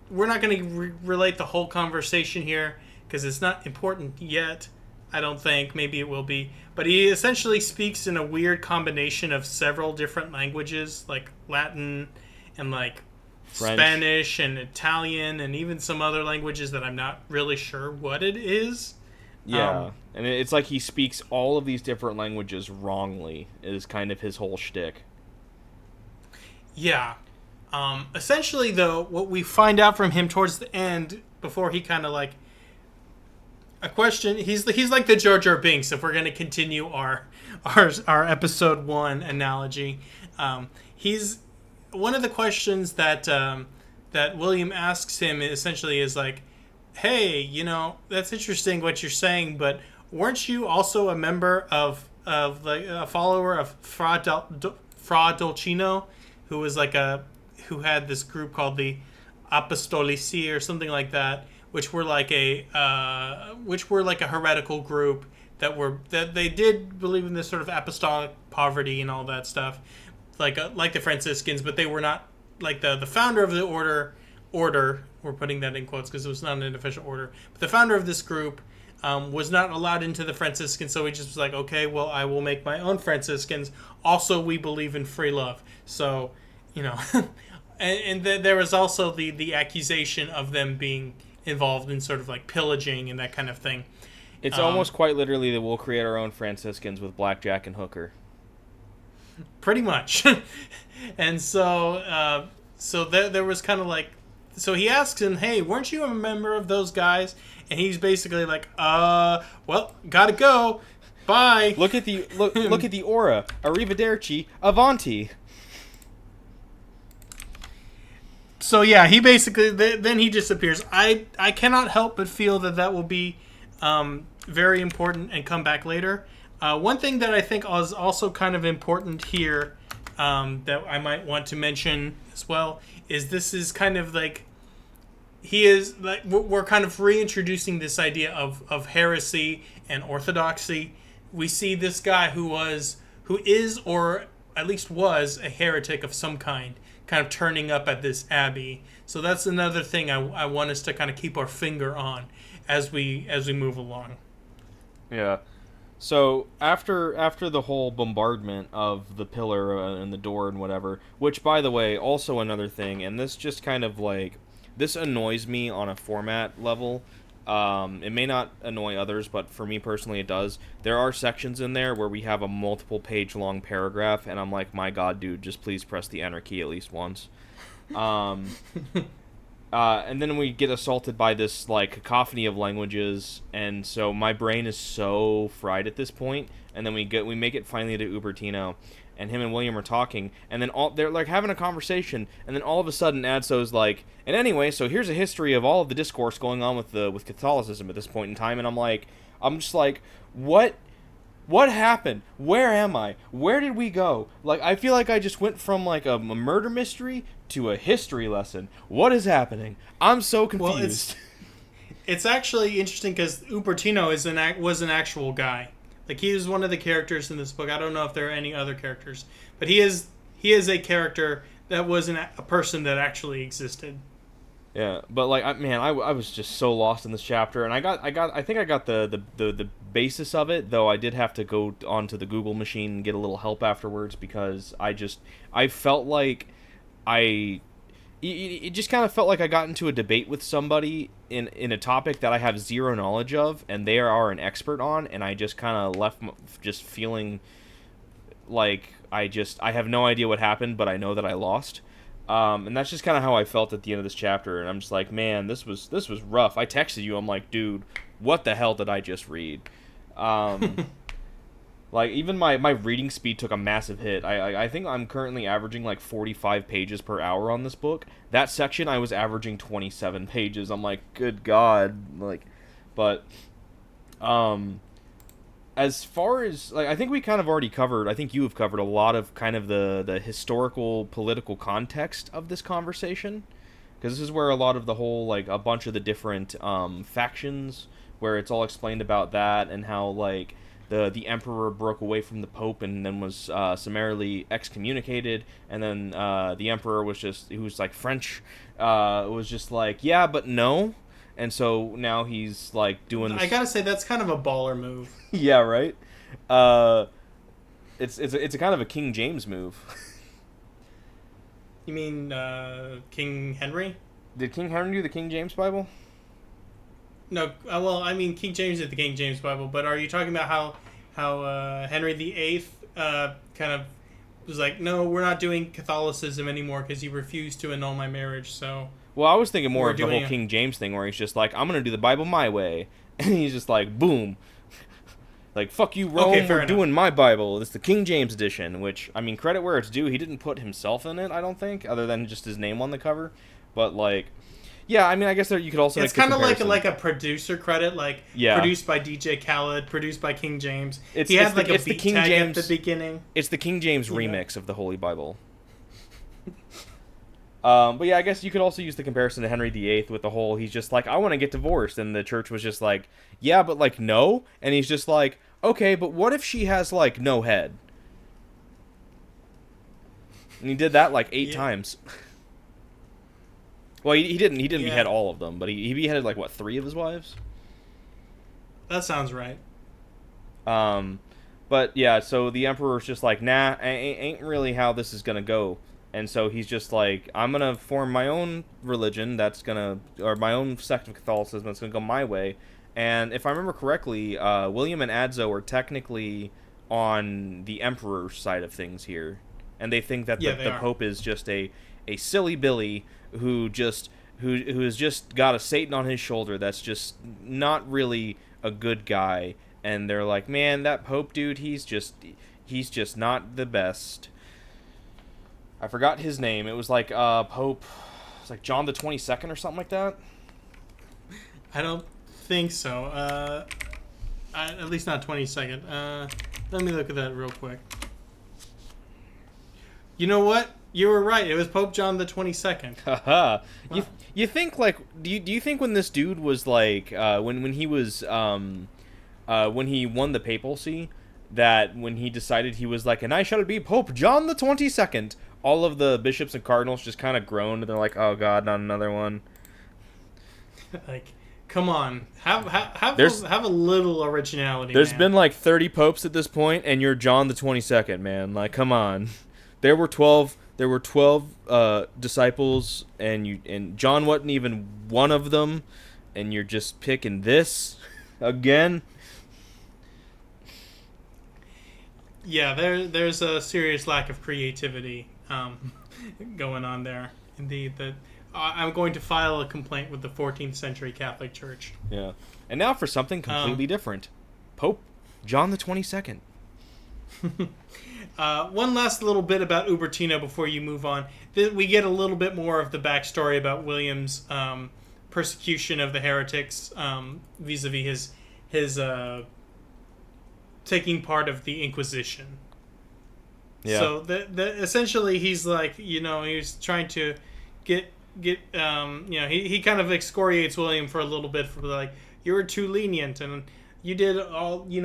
We're not going to relate the whole conversation here because it's not important yet. I don't think. Maybe it will be. But he essentially speaks in a weird combination of several different languages, like Latin and like French, Spanish and Italian, and even some other languages that I'm not really sure what it is. Yeah, and it's like he speaks all of these different languages wrongly, is kind of his whole shtick. Yeah. Essentially, though, what we find out from him towards the end, before he kind of like a question, he's like the Jar Jar Binks. If we're going to continue our episode 1 analogy, he's one of the questions that that William asks him essentially is like, hey, that's interesting what you're saying, but weren't you also a member of like a follower of Fra Dolcino, who had this group called the Apostolici or something like that, which were like a heretical group that they did believe in this sort of apostolic poverty and all that stuff, like the Franciscans, but they were not like the founder of the order. We're putting that in quotes because it was not an official order, but the founder of this group was not allowed into the Franciscans, so he just was like, okay, well, I will make my own Franciscans. Also, we believe in free love, so and there was also the accusation of them being involved in sort of like pillaging and that kind of thing. It's almost quite literally that we'll create our own Franciscans with blackjack and hooker. Pretty much. And so there was kind of like, so he asks him, hey, weren't you a member of those guys? And he's basically like, well, gotta go. Bye. Look at the aura. Arrivederci. Avanti. So yeah, he basically then he disappears. I cannot help but feel that will be very important and come back later. One thing that I think is also kind of important here that I might want to mention as well is this is kind of like we're kind of reintroducing this idea of heresy and orthodoxy. We see this guy who is or at least was a heretic of some kind of turning up at this abbey. So that's another thing I want us to kind of keep our finger on as we move along. Yeah. So after the whole bombardment of the pillar and the door and whatever, which by the way, also another thing, and this just kind of like, this annoys me on a format level. It may not annoy others, but for me personally it does. There are sections in there where we have a multiple page long paragraph, and I'm like, my god, dude, just please press the enter key at least once. And then we get assaulted by this like cacophony of languages, and so my brain is so fried at this point. And then we make it finally to Ubertino, and him and William are talking, and then they're like having a conversation, and then all of a sudden Adso's like, and anyway, so here's a history of all of the discourse going on with Catholicism at this point in time, and I'm just like, what happened? Where am I? Where did we go? Like, I feel like I just went from like a murder mystery to a history lesson. What is happening? I'm so confused. Well, it's actually interesting because Ubertino was an actual guy. Like, he is one of the characters in this book. I don't know if there are any other characters, but he is a character that was a person that actually existed. Yeah, but like, I was just so lost in this chapter, and I think I got the basis of it, though I did have to go onto the Google machine and get a little help afterwards, because I felt like it just kind of felt like I got into a debate with somebody in a topic that I have zero knowledge of, and they are an expert on, and I just kind of left just feeling like I have no idea what happened, but I know that I lost. And that's just kind of how I felt at the end of this chapter, and I'm just like, man, this was rough. I texted you, I'm like, dude, what the hell did I just read? Like, even my reading speed took a massive hit. I think I'm currently averaging like 45 pages per hour on this book. That section I was averaging 27 pages. I'm like, good God. Like, but as far as, like, I think we kind of already covered, I think you have covered a lot of kind of the historical, political context of this conversation. Because this is where a lot of the whole, like, a bunch of the different factions, where it's all explained about that, and how, like, the emperor broke away from the pope and then was summarily excommunicated, and then the emperor who was like French, was just like, yeah, but no. And so now he's like doing this. I gotta say, that's kind of a baller move. Yeah, right. It's a kind of a King James move. You mean King Henry? Did King Henry do the King James Bible? No, well, I mean, King James did the King James Bible, but are you talking about how Henry VIII kind of was like, no, we're not doing Catholicism anymore because you refused to annul my marriage, so... Well, I was thinking more of the whole King James thing, where he's just like, I'm going to do the Bible my way. And he's just like, boom. Like, fuck you, Rome, okay, we're doing my Bible. It's the King James edition, which, I mean, credit where it's due. He didn't put himself in it, I don't think, other than just his name on the cover. But, like, yeah, I mean, I guess you could also make the comparison. It's kind of like a producer credit, like, produced by DJ Khaled, produced by King James. He has, like, a beat tag at the beginning. It's the King James remix of the Holy Bible. But yeah, I guess you could also use the comparison to Henry VIII with the whole, he's just like, I want to get divorced. And the church was just like, yeah, but like, no. And he's just like, okay, but what if she has like no head? And he did that like 8 times. Well, he didn't. He didn't Yeah, behead all of them, but he beheaded like what, 3 of his wives. that sounds right. Um, but yeah, so the emperor's just like, nah, ain't really how this is gonna go. And so he's just like, I'm gonna form my own religion or my own sect of Catholicism that's gonna go my way. And if I remember correctly, William and Adzo are technically on the emperor's side of things here, and they think that Yeah, they the are. pope is just a silly Billy who has just got a Satan on his shoulder that's just not really a good guy. And they're like, man, that pope dude, he's just not the best. I forgot his name. It was like Pope, it's like John the 22nd or something like that. I don't think so. At least not 22nd. Let me look at that real quick. You know what? You were right. It was Pope John the 22nd. Haha. Wow. You think like do you think when this dude was like when he was when he won the papacy, that when he decided he was like, and I shall be Pope John the 22nd, all of the bishops and cardinals just kind of groaned and they're like, oh god, not another one. Like, come on, have There's- have a little originality. There's man. been like 30 popes at this point, and you're John the 22nd, man. Like, come on. There were 12. There were 12 disciples, and John wasn't even one of them, and you're just picking this again. Yeah, there's a serious lack of creativity going on there. Indeed, that I'm going to file a complaint with the 14th century Catholic Church. Yeah. And now for something completely different. Pope John the 22nd. One last little bit about Ubertino before you move on. We get a little bit more of the backstory about William's persecution of the heretics vis-a-vis his taking part of the Inquisition. Yeah. So essentially he's like, he's trying to get he kind of excoriates William for a little bit for like, you were too lenient and you did all, you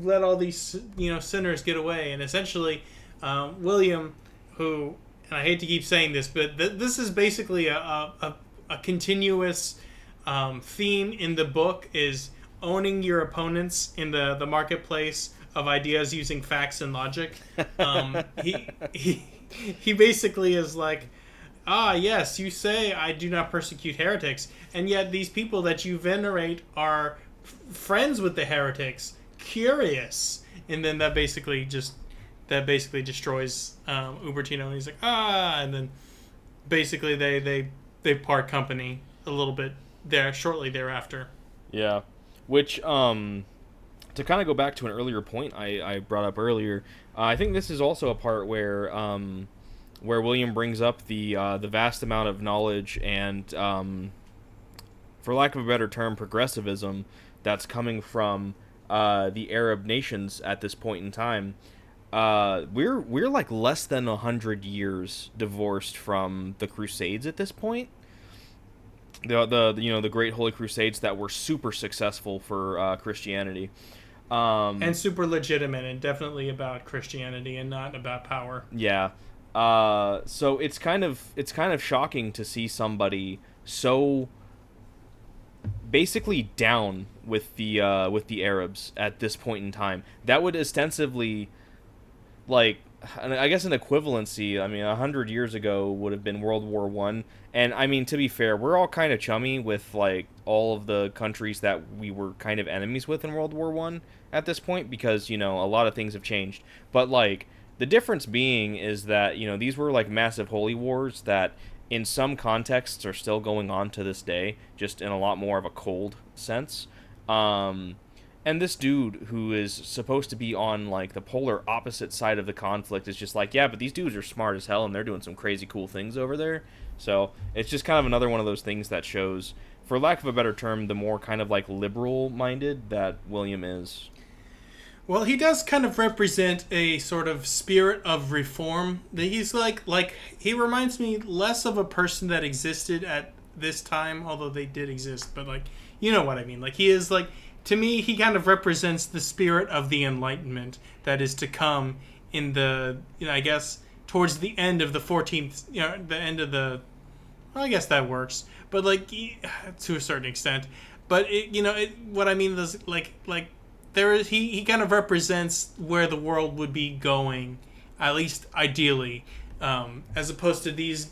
let all these sinners get away. And essentially William, who, and I hate to keep saying this, but this is basically a continuous theme in the book, is owning your opponents in the marketplace of ideas using facts and logic. He basically is like, yes, you say I do not persecute heretics, and yet these people that you venerate are friends with the heretics. Curious. And then that basically destroys Ubertino, and he's like, and then basically they part company a little bit there shortly thereafter. Yeah. Which, to kind of go back to an earlier point I brought up earlier, I think this is also a part where William brings up the vast amount of knowledge and, for lack of a better term, progressivism that's coming from the Arab nations at this point in time. We're like less than 100 years divorced from the Crusades at this point. The Great Holy Crusades that were super successful for Christianity, and super legitimate, and definitely about Christianity and not about power. Yeah. So it's kind of shocking to see somebody so basically down with the Arabs at this point in time. That would ostensibly, like, I guess an equivalency. I mean, 100 years ago would have been World War I. And I mean, to be fair, we're all kind of chummy with like all of the countries that we were kind of enemies with in World War I at this point, because a lot of things have changed. But like, the difference being is that these were like massive holy wars that in some contexts are still going on to this day, just in a lot more of a cold sense. And this dude who is supposed to be on like the polar opposite side of the conflict is just like, yeah, but these dudes are smart as hell and they're doing some crazy cool things over there. So it's just kind of another one of those things that shows, for lack of a better term, the more kind of like liberal minded that William is. Well, he does kind of represent a sort of spirit of reform. He's like he reminds me less of a person that existed at this time, although they did exist, but like you know what I mean. Like he is like to me he kind of represents the spirit of the enlightenment that is to come in the I guess towards the end of the 14th, the end of the well, I guess that works. But like to a certain extent. But what I mean is like there is he kind of represents where the world would be going, at least ideally, as opposed to these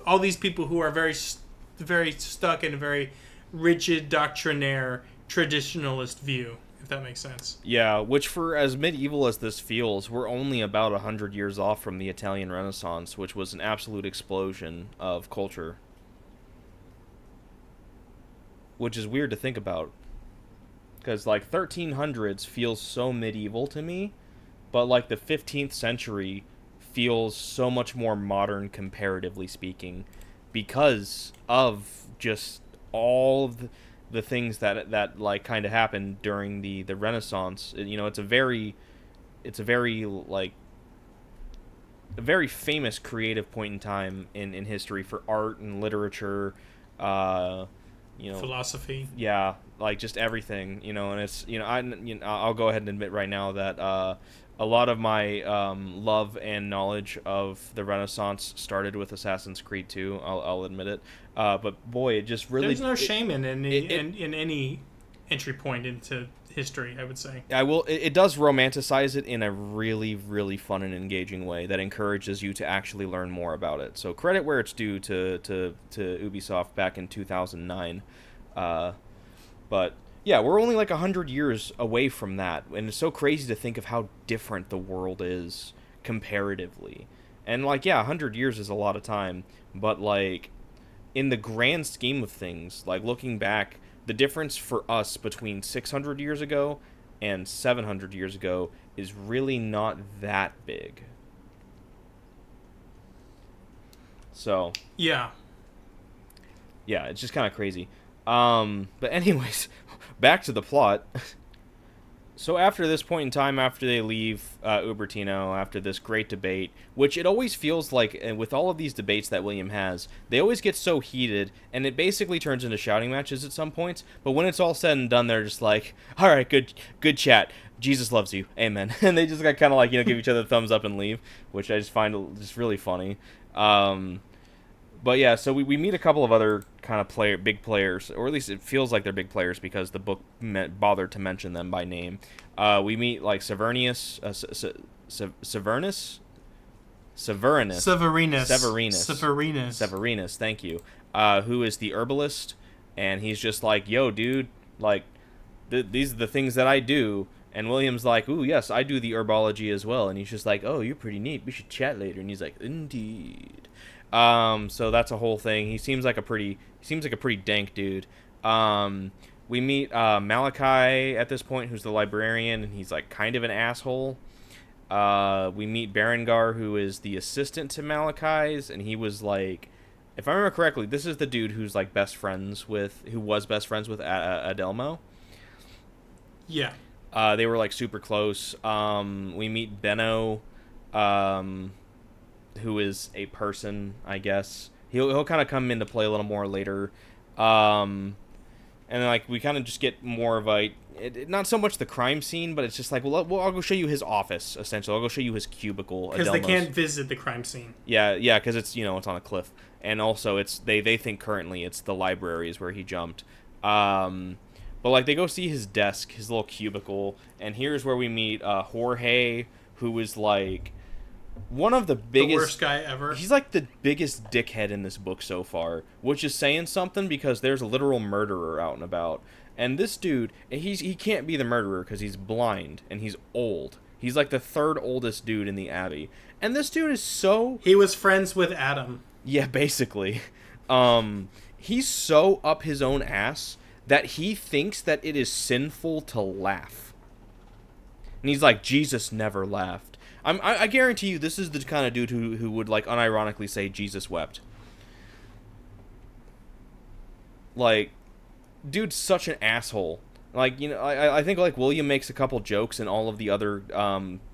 all these people who are very stuck in a very rigid doctrinaire traditionalist view. If that makes sense. Yeah, which for as medieval as this feels, we're only about 100 years off from the Italian Renaissance, which was an absolute explosion of culture. Which is weird to think about. Because, like, 1300s feels so medieval to me, but, like, the 15th century feels so much more modern, comparatively speaking, because of just all the things that like, kind of happened during the Renaissance. It's a very, like, a very famous creative point in time in history for art and literature, uh, Philosophy. yeah, like just everything, and it's I'll go ahead and admit right now that a lot of my love and knowledge of the Renaissance started with Assassin's Creed 2. I'll admit it, but boy, it just really There's no shame in any entry point into history, I would say. it does romanticize it in a really, really fun and engaging way that encourages you to actually learn more about it. So credit where it's due to Ubisoft back in 2009. But yeah, we're only like 100 years away from that, and it's so crazy to think of how different the world is comparatively. And like, yeah, 100 years is a lot of time, but like in the grand scheme of things, like looking back, the difference for us between 600 years ago and 700 years ago is really not that big. So, Yeah. yeah, it's just kind of crazy. But anyways, back to the plot. So after this point in time, after they leave Ubertino, after this great debate, which it always feels like, and with all of these debates that William has, they always get so heated, and it basically turns into shouting matches at some points. But when it's all said and done, they're just like, "All right, good chat. Jesus loves you, amen." And they just got kind of like give each other a thumbs up and leave, which I just find just really funny. But yeah, so we meet a couple of other kind of big players, or at least it feels like they're big players because the book bothered to mention them by name. We meet like Severinus, thank you, who is the herbalist, and he's just like, "Yo, dude, like, these are the things that I do." And William's like, "Ooh, yes, I do the herbology as well." And he's just like, "Oh, you're pretty neat. We should chat later." And he's like, "Indeed." So that's a whole thing. He seems like a pretty dank dude. We meet Malachi at this point, who's the librarian, and he's like kind of an asshole. We meet Berengar, who is the assistant to Malachi's, and he was like, if I remember correctly, this is the dude who was best friends with Adelmo. Yeah. They were like super close. We meet Benno, who is a person, I guess. He'll kind of come into play a little more later. And like we kind of just get more of not so much the crime scene, but it's just like, well, I'll go show you his office, essentially. I'll go show you his cubicle. Because they can't visit the crime scene. Yeah, because it's it's on a cliff, and also it's they think currently it's the library is where he jumped. But like they go see his desk, his little cubicle, and here's where we meet Jorge, who is like one of the biggest, the worst guy ever. He's like the biggest dickhead in this book so far, which is saying something because there's a literal murderer out and about. And this dude, he can't be the murderer because he's blind and he's old. He's like the third oldest dude in the Abbey. And this dude is so... He was friends with Adam. Yeah, basically. He's so up his own ass that he thinks that it is sinful to laugh. And he's like, Jesus never laughed. I guarantee you this is the kind of dude who would like unironically say Jesus wept. Like, dude's such an asshole. Like, I think like William makes a couple jokes, and all of the other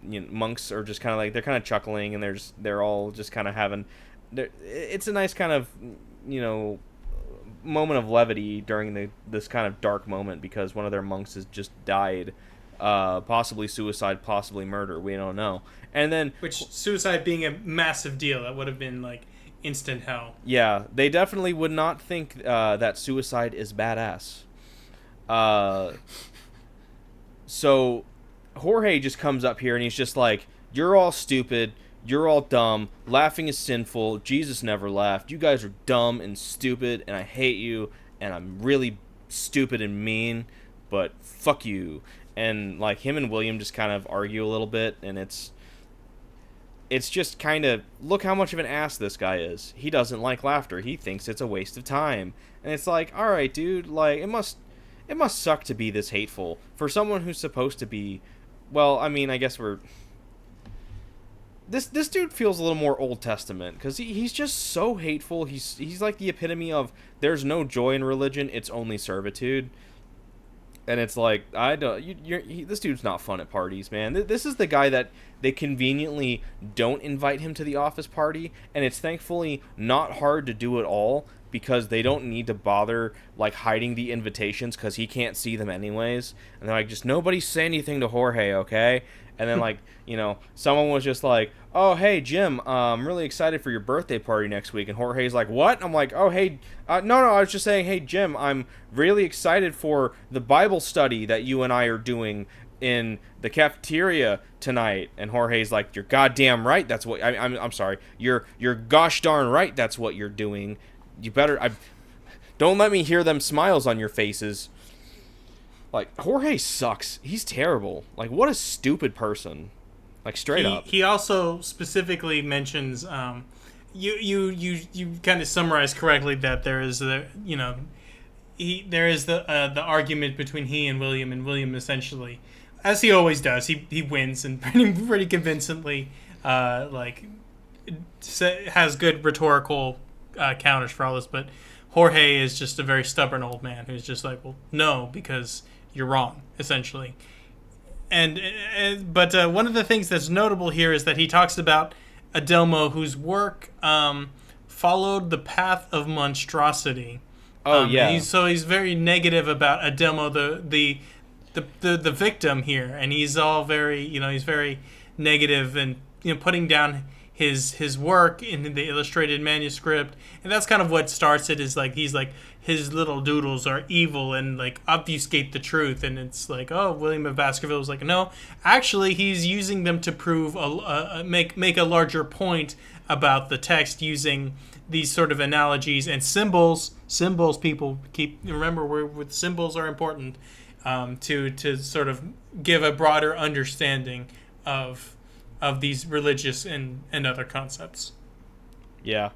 monks are just kind of like, they're kind of chuckling, and they're all just kind of having, it's a nice kind of you know moment of levity during this kind of dark moment, because one of their monks has just died, possibly suicide, possibly murder. We don't know. And then, Which suicide being a massive deal, that would have been like instant hell. yeah, they definitely would not think that suicide is badass. Uh, so Jorge just comes up here and he's just like, "You're all stupid. You're all dumb. Laughing is sinful. Jesus never laughed. You guys are dumb and stupid, and I hate you, and I'm really stupid and mean, but fuck you." And like him and William just kind of argue a little bit, and it's just kind of, look how much of an ass this guy is. He doesn't like laughter. He thinks it's a waste of time. And it's like, all right, dude, like it must suck to be this hateful for someone who's supposed to be, well, I mean, I guess we're this dude feels a little more Old Testament, because he's just so hateful. He's like the epitome of, there's no joy in religion, it's only servitude. And it's like, I don't. This dude's not fun at parties, man. This is the guy that they conveniently don't invite him to the office party, and it's thankfully not hard to do it all, because they don't need to bother like hiding the invitations, because he can't see them anyways. And they're like, just nobody say anything to Jorge, okay? And then like, someone was just like, "Oh, hey, Jim, I'm really excited for your birthday party next week." And Jorge's like, "What?" I'm like, "Oh, hey, no, I was just saying, hey, Jim, I'm really excited for the Bible study that you and I are doing in the cafeteria tonight." And Jorge's like, "You're goddamn right. That's what I'm sorry. You're gosh darn right. That's what you're doing. You better don't let me hear them smiles on your faces." Like, Jorge sucks. He's terrible. Like, what a stupid person. Like, straight up. He also specifically mentions, you kind of summarized correctly that there is there is the argument between he and William essentially, as he always does, he wins, and pretty convincingly, has good rhetorical counters for all this. But Jorge is just a very stubborn old man who's just like, well, no, because you're wrong, essentially. But one of the things that's notable here is that he talks about Adelmo, whose work followed the path of monstrosity. Oh yeah. He's very negative about Adelmo, the victim here, and he's all very he's very negative, and putting down his work in the illustrated manuscript, and that's kind of what starts it. Is like he's like, his little doodles are evil and like obfuscate the truth, and it's like, oh, William of Baskerville was like, no, actually he's using them to prove make a larger point about the text, using these sort of analogies and symbols. People remember where symbols are important, to sort of give a broader understanding of these religious and other concepts. Yeah.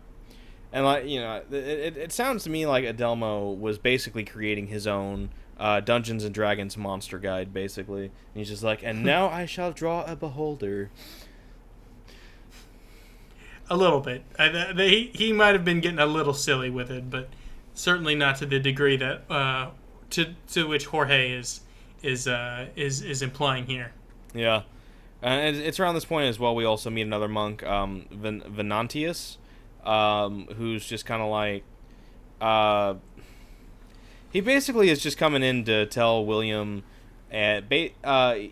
And like, it sounds to me like Adelmo was basically creating his own Dungeons and Dragons monster guide, basically. And he's just like, and now I shall draw a beholder. A little bit. He might have been getting a little silly with it, but certainly not to the degree that to which Jorge is implying here. Yeah. And it's around this point as well we also meet another monk, Venantius, who's just kind of like, he basically is just coming in to tell William, there's kind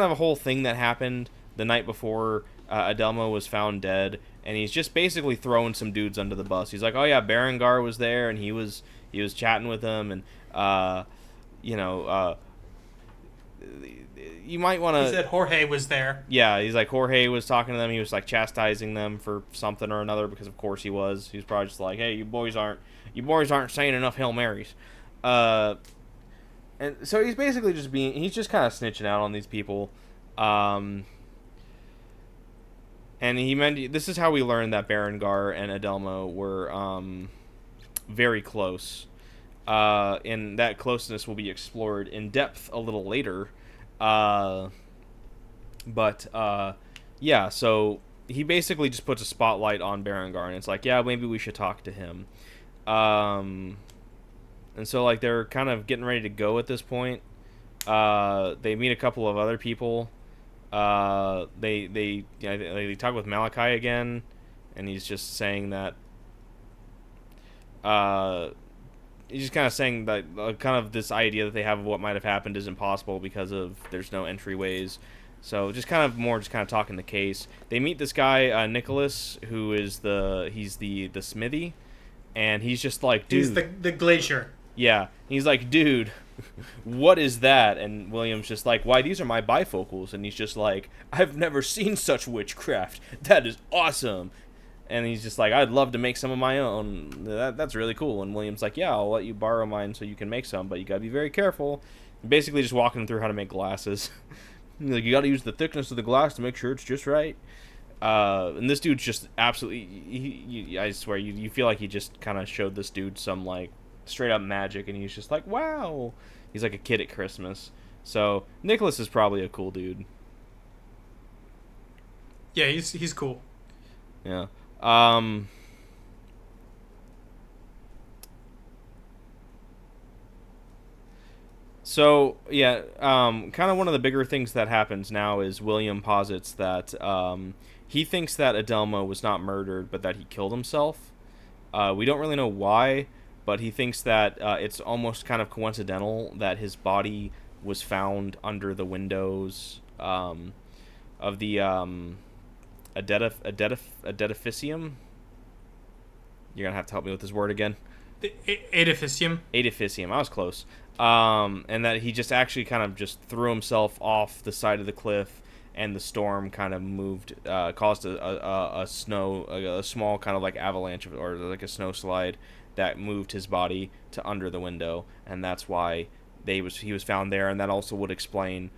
of a whole thing that happened the night before Adelmo was found dead, and he's just basically throwing some dudes under the bus. He's like, oh yeah, Berengar was there, and he was chatting with him, and you might want to... He said Jorge was there. Yeah, he's like, Jorge was talking to them. He was like chastising them for something or another, because of course he was. He was probably just like, hey, you boys aren't saying enough Hail Marys. And so he's basically he's just kind of snitching out on these people. And he meant, this is how we learned that Berengar and Adelmo were very close. And that closeness will be explored in depth a little later. Yeah, so he basically just puts a spotlight on Berengar, and it's like, yeah, maybe we should talk to him. And so like they're kind of getting ready to go at this point. They meet a couple of other people. They talk with Malachi again, and he's just saying that. Uh, he's just kind of saying that kind of this idea that they have of what might have happened is impossible because of there's no entryways. So just kind of talking the case. They meet this guy Nicholas, who is the smithy, and he's just like, dude, he's the glacier. Yeah, he's like, dude, what is that? And William's just like, why, these are my bifocals. And he's just like, I've never seen such witchcraft. That is awesome. And he's just like, I'd love to make some of my own. That's really cool. And William's like, yeah, I'll let you borrow mine so you can make some, but you gotta be very careful. Basically just walking him through how to make glasses. Like, you gotta use the thickness of the glass to make sure it's just right. And this dude's just absolutely, I swear, you feel like he just kind of showed this dude some, like, straight up magic, and he's just like, wow. He's like a kid at Christmas. So Nicholas is probably a cool dude. Yeah, he's cool. Yeah. So yeah, kind of one of the bigger things that happens now is William posits that he thinks that Adelmo was not murdered, but that he killed himself. We don't really know why, but he thinks that it's almost kind of coincidental that his body was found under the windows of the Edificium. You're gonna have to help me with this word again. The edificium. Edificium. I was close. And that he just actually kind of just threw himself off the side of the cliff, and the storm kind of moved, caused a small kind of like avalanche or like a snow slide that moved his body to under the window, and that's why he was found there, and that also would explain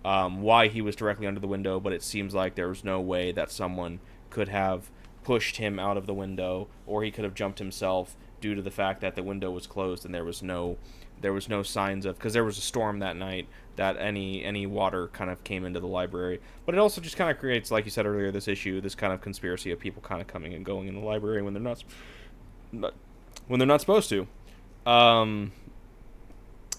why he was directly under the window. But it seems like there was no way that someone could have pushed him out of the window, or he could have jumped himself due to the fact that the window was closed and there was no signs of, because there was a storm that night, that any water kind of came into the library. But it also just kind of creates, like you said earlier, this kind of conspiracy of people kind of coming and going in the library when they're not supposed to. And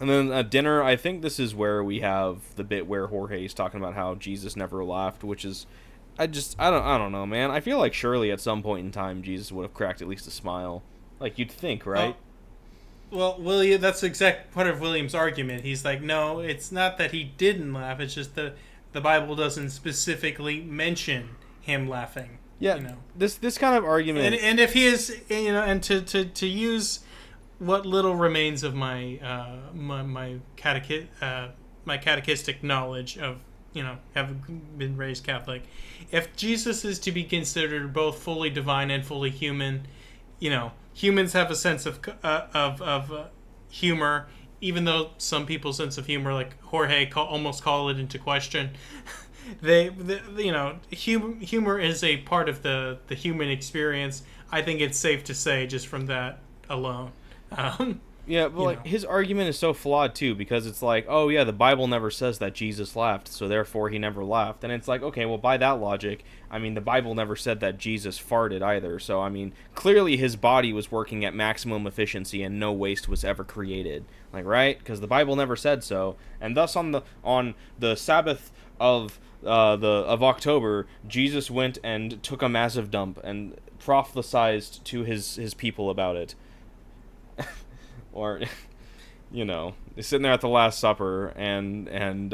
then at dinner, I think this is where we have the bit where Jorge's talking about how Jesus never laughed, which is, I don't know, man. I feel like surely at some point in time Jesus would have cracked at least a smile. Like, you'd think, right? Well, William, that's exact part of William's argument. He's like, no, it's not that he didn't laugh. It's just the Bible doesn't specifically mention him laughing. Yeah, this kind of argument, and if he is, and to use what little remains of my my catechistic knowledge of having been raised Catholic, if Jesus is to be considered both fully divine and fully human, humans have a sense of humor, even though some people's sense of humor, like Jorge, almost call it into question. Humor is a part of the human experience. I think it's safe to say just from that alone. Yeah, but his argument is so flawed too, because it's like, oh yeah, the Bible never says that Jesus laughed, so therefore he never laughed. And it's like, okay, well, by that logic, I mean, the Bible never said that Jesus farted either. So I mean, clearly his body was working at maximum efficiency and no waste was ever created. Like, right? Because the Bible never said so. And thus on the Sabbath of October, Jesus went and took a massive dump and prophesied to his people about it. Or, sitting there at the Last Supper, and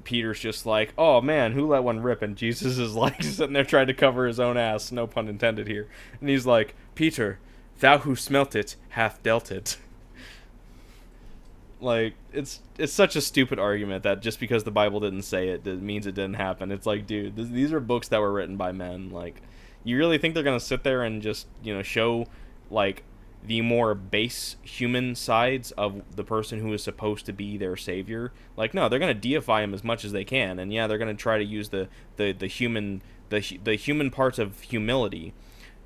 Peter's just like, oh man, who let one rip? And Jesus is like sitting there trying to cover his own ass, no pun intended here. And he's like, Peter, thou who smelt it hath dealt it. Like, it's such a stupid argument that just because the Bible didn't say it means it didn't happen. It's like, dude, these are books that were written by men. Like, you really think they're gonna sit there and just show like the more base human sides of the person who is supposed to be their savior? Like, no, they're gonna deify him as much as they can, and yeah, they're gonna try to use the human parts of humility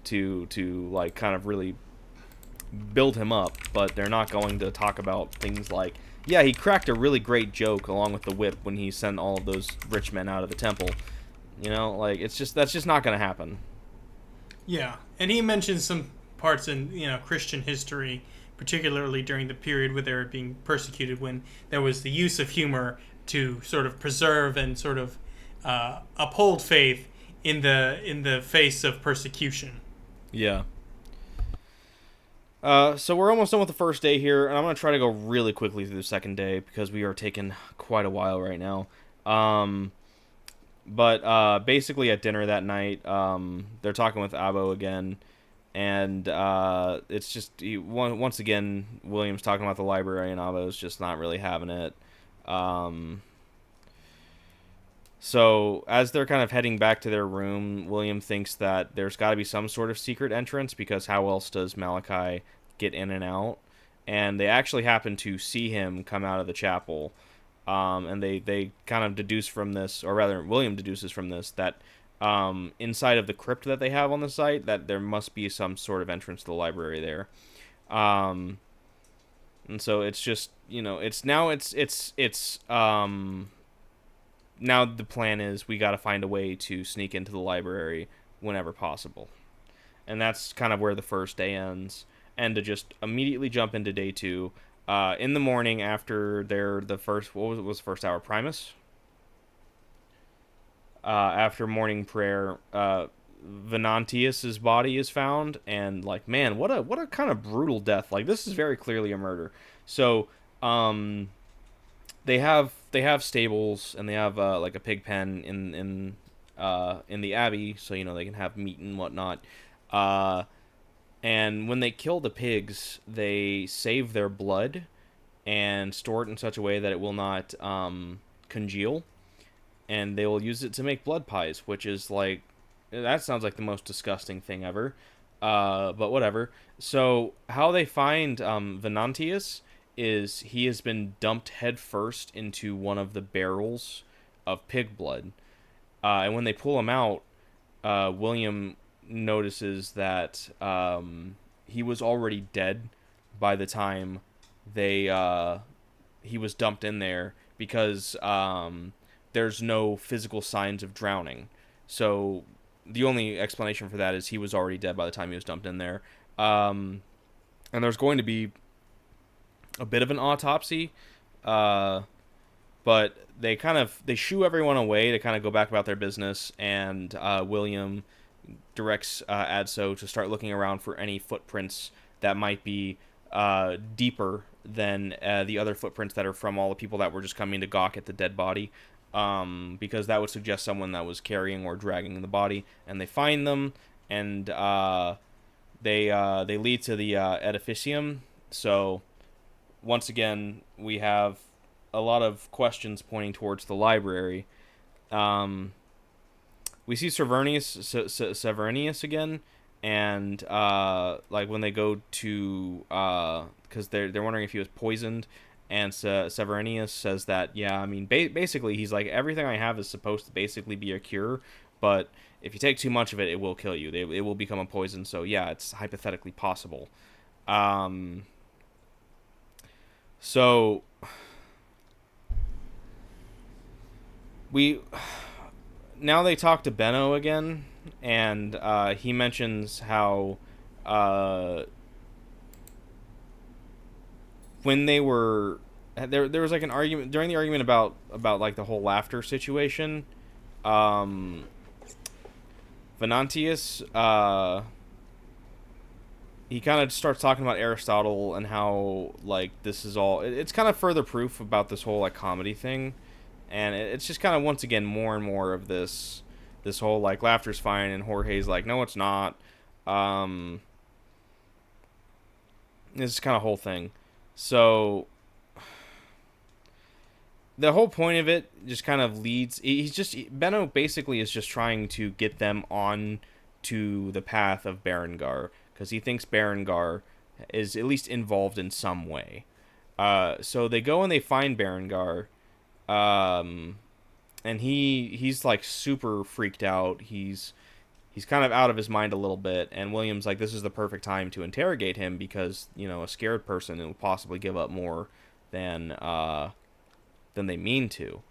to like kind of really build him up, but they're not going to talk about things like, yeah, he cracked a really great joke along with the whip when he sent all of those rich men out of the temple. Like, that's just not gonna happen. Yeah, and he mentions some parts in Christian history, particularly during the period where they were being persecuted, when there was the use of humor to sort of preserve and sort of uphold faith in the face of persecution. Yeah. So we're almost done with the first day here, and I'm gonna try to go really quickly through the second day because we are taking quite a while right now. But basically at dinner that night, they're talking with Abo again, and it's just once again William's talking about the library, and Abo's just not really having it. Um, so as they're kind of heading back to their room, William thinks that there's got to be some sort of secret entrance because how else does Malachi get in and out? And they actually happen to see him come out of the chapel. And they kind of deduce from this, or rather, William deduces from this, that inside of the crypt that they have on the site, that there must be some sort of entrance to the library there. Um, and so it's just, now the plan is we got to find a way to sneak into the library whenever possible. And that's kind of where the first day ends. And to just immediately jump into day two, in the morning after the first, what was the first hour? Primus? After morning prayer, Venantius's body is found, and like, man, what a kind of brutal death. Like, this is very clearly a murder. So, they have stables, and they have like a pig pen in the abbey, so they can have meat and whatnot. And when they kill the pigs, they save their blood and store it in such a way that it will not congeal, and they will use it to make blood pies, which is like, that sounds like the most disgusting thing ever. But whatever. So how they find Venantius is he has been dumped headfirst into one of the barrels of pig blood. And when they pull him out, William notices that he was already dead by the time he was dumped in there, because there's no physical signs of drowning. So the only explanation for that is he was already dead by the time he was dumped in there. And there's going to be a bit of an autopsy, but they shoo everyone away to kind of go back about their business, and William directs Adso to start looking around for any footprints that might be deeper than the other footprints that are from all the people that were just coming to gawk at the dead body, because that would suggest someone that was carrying or dragging the body. And they find them, and they lead to the edificium. So once again, we have a lot of questions pointing towards the library. We see Severnius again, and like when they go to because they're wondering if he was poisoned, and Severnius says that, yeah, I mean, basically he's like, everything I have is supposed to basically be a cure, but if you take too much of it, it will kill you. It will become a poison. So yeah, it's hypothetically possible. So now they talk to Benno again, and he mentions how when they were there was like an argument during the argument about like the whole laughter situation. Venantius, he kind of starts talking about Aristotle and how like this is all, it's kind of further proof about this whole like comedy thing. And it's just kind of, once again, more and more of this whole, like, laughter's fine, and Jorge's like, no, it's not. This kind of whole thing. So the whole point of it just kind of leads, Benno basically is just trying to get them on to the path of Berengar, because he thinks Berengar is at least involved in some way. So they go and they find Berengar. And he's like super freaked out. He's kind of out of his mind a little bit, and William's like, this is the perfect time to interrogate him, because a scared person will possibly give up more than they mean to.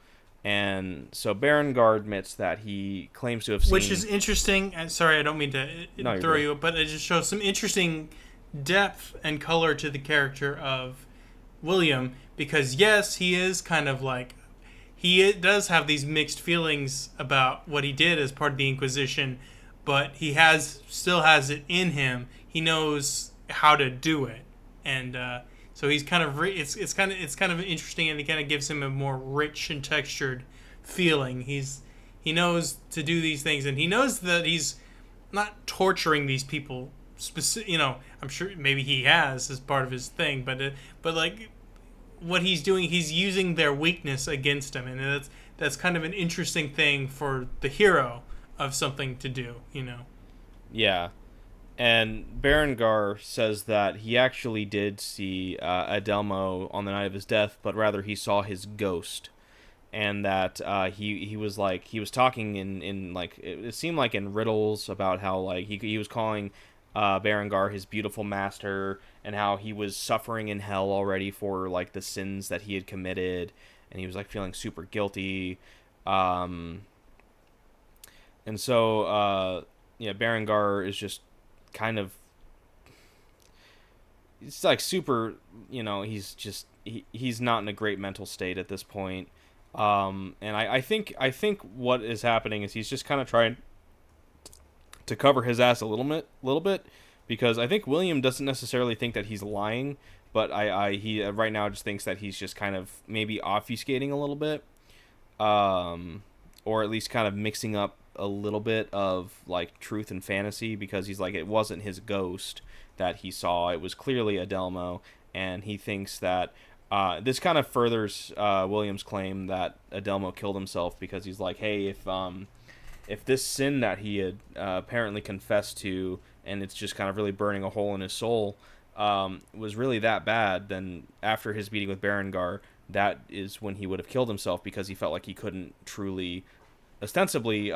And so Berengar admits that he claims to have Which seen. is interesting. Sorry, I don't mean to No, you're throw good. you, but it just shows some interesting depth and color to the character of William, because yes, he is kind of like, he does have these mixed feelings about what he did as part of the Inquisition, but he has still has it in him. He knows how to do it, and so he's kind of it's kind of interesting, and it kind of gives him a more rich and textured feeling. He knows to do these things, and he knows that he's not torturing these people. I'm sure maybe he has as part of his thing, but like what he's doing, he's using their weakness against him, and that's kind of an interesting thing for the hero of something to do. Yeah. And Berengar says that he actually did see Adelmo on the night of his death, but rather he saw his ghost, and that he was like he was talking in like it seemed like in riddles about how like he was calling Berengar his beautiful master, and how he was suffering in hell already for like the sins that he had committed, and he was like feeling super guilty. Um, and so yeah, Berengar is just kind of it's like super, he's just he's not in a great mental state at this point. And I think what is happening is he's just kind of trying to cover his ass a little bit, because I think William doesn't necessarily think that he's lying, but he right now just thinks that he's just kind of maybe obfuscating a little bit, or at least kind of mixing up a little bit of like truth and fantasy, because he's like, it wasn't his ghost that he saw, it was clearly Adelmo. And he thinks that this kind of furthers William's claim that Adelmo killed himself, because he's like, hey, if this sin that he had apparently confessed to, and it's just kind of really burning a hole in his soul, was really that bad, then after his meeting with Berengar, that is when he would have killed himself, because he felt like he couldn't truly, ostensibly,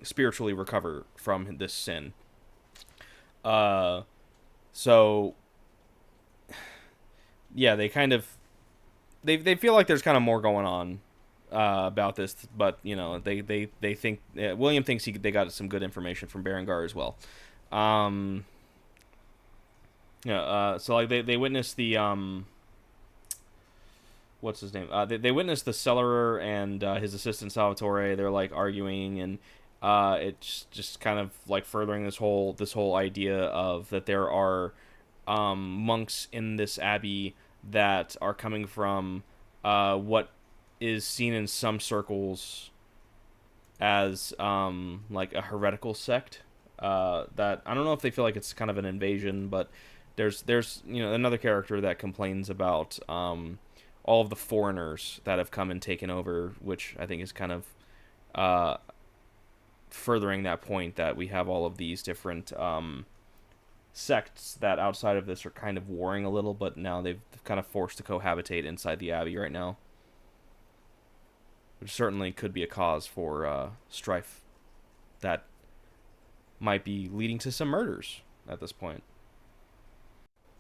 spiritually recover from this sin. Uh, so, yeah, they kind of they feel like there's kind of more going on about this, but they think William thinks they got some good information from Berengar as well. Um, so like they witnessed the what's his name? They witnessed the cellarer and his assistant Salvatore. They're like arguing, and it's just kind of like furthering this whole idea of that there are monks in this abbey that are coming from what is seen in some circles as like a heretical sect. That I don't know if they feel like it's kind of an invasion, but there's another character that complains about all of the foreigners that have come and taken over, which I think is kind of uh, furthering that point that we have all of these different sects that outside of this are kind of warring a little, but now they've kind of forced to cohabitate inside the abbey right now, which certainly could be a cause for strife that might be leading to some murders at this point.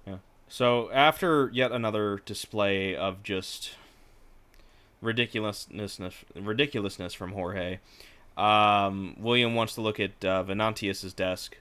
Yeah. So after yet another display of just ridiculousness from Jorge, William wants to look at Venantius's desk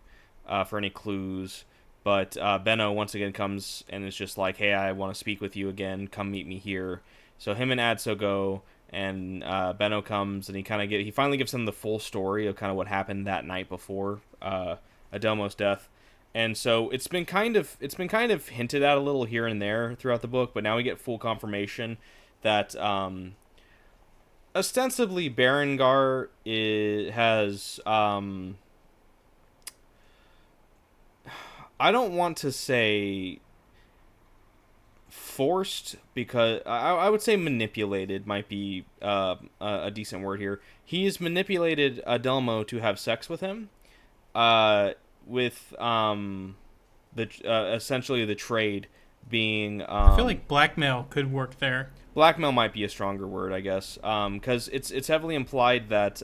for any clues, but Benno once again comes and is just like, "Hey, I want to speak with you again. Come meet me here." So him and Adso go, and Benno comes, and he finally gives him the full story of kind of what happened that night before Adelmo's death. And so it's been kind of hinted at a little here and there throughout the book, but now we get full confirmation that ostensibly Berengar has I don't want to say forced, because I would say manipulated might be a decent word here. He's manipulated Adelmo to have sex with him, with the essentially the trade being I feel like blackmail could work there. blackmail might be a stronger word, I guess, because it's heavily implied that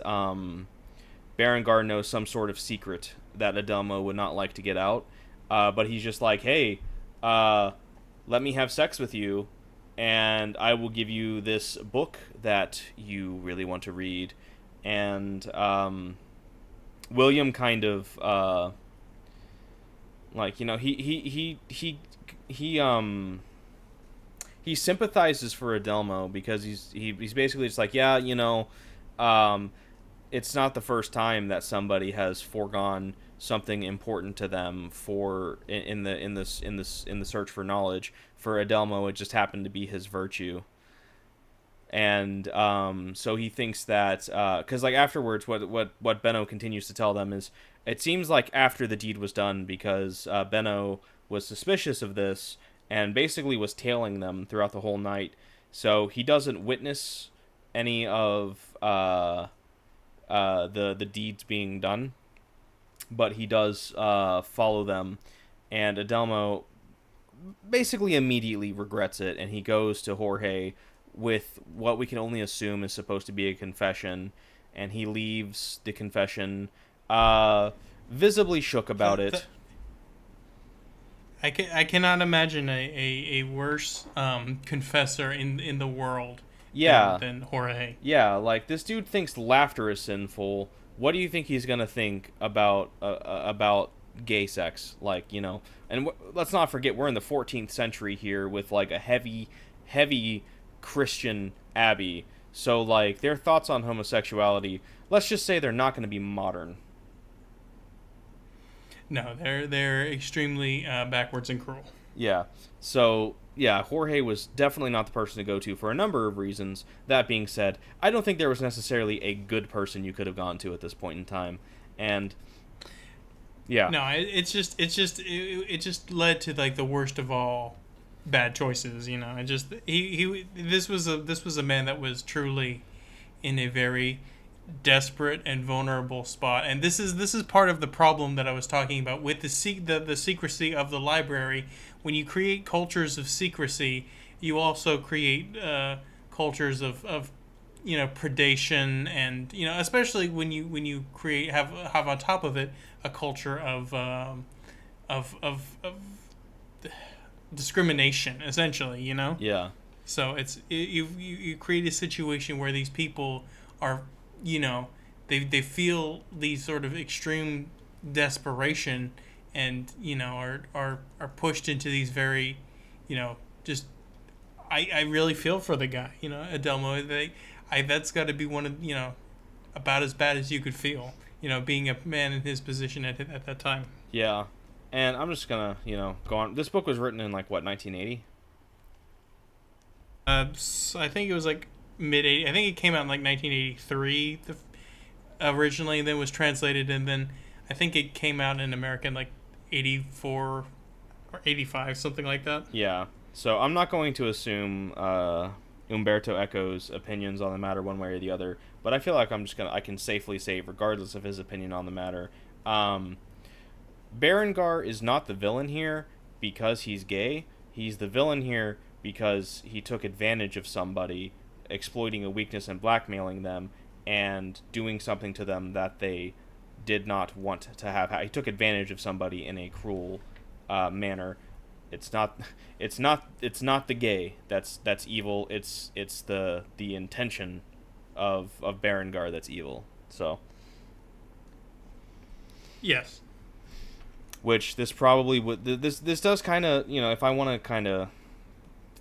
Berengar knows some sort of secret that Adelmo would not like to get out, but he's just like, hey, let me have sex with you, and I will give you this book that you really want to read. And William kind of like, he sympathizes for Adelmo because he's basically just like, yeah, um, it's not the first time that somebody has foregone something important to them for in the search for knowledge. For Adelmo, it just happened to be his virtue. And so he thinks that because like afterwards, what Benno continues to tell them is, it seems like after the deed was done, because Benno was suspicious of this and basically was tailing them throughout the whole night. So he doesn't witness any of the deeds being done, but he does follow them. And Adelmo basically immediately regrets it, and he goes to Jorge with what we can only assume is supposed to be a confession, and he leaves the confession visibly shook about it. I cannot imagine a worse confessor in the world Yeah. than Jorge. Yeah, like, this dude thinks laughter is sinful. What do you think he's gonna think about gay sex? Like, and let's not forget, we're in the 14th century here with like a heavy Christian abbey. So like, their thoughts on homosexuality, let's just say they're not going to be modern. No, they're extremely backwards and cruel. Yeah. So, yeah, Jorge was definitely not the person to go to for a number of reasons. That being said, I don't think there was necessarily a good person you could have gone to at this point in time. And yeah. No, it just led to like the worst of all bad choices. It just he this was a man that was truly in a very desperate and vulnerable spot, and this is part of the problem that I was talking about with the secrecy of the library. When you create cultures of secrecy, you also create cultures of predation, and especially when you create have on top of it a culture of discrimination, essentially. Yeah. So you create a situation where these people are, they feel these sort of extreme desperation, and are pushed into these very, just I really feel for the guy, Adelmo. That's got to be one of, about as bad as you could feel, being a man in his position at that time. Yeah. And I'm just gonna, go on. This book was written in, like, what, 1980? I think it was like mid 80. I think it came out in like 1983 originally, and then was translated, and then I think it came out in America in like 84 or 85, something like that. Yeah. So I'm not going to assume Umberto Eco's opinions on the matter one way or the other, but I feel like I can safely say, regardless of his opinion on the matter, Berengar is not the villain here because he's gay. He's the villain here because he took advantage of somebody, exploiting a weakness and blackmailing them, and doing something to them that they did not want to have. He took advantage of somebody in a cruel manner. It's not the gay that's evil. It's the intention of Berengar that's evil. So yes. Which this probably would this does kind of, if I want to kind of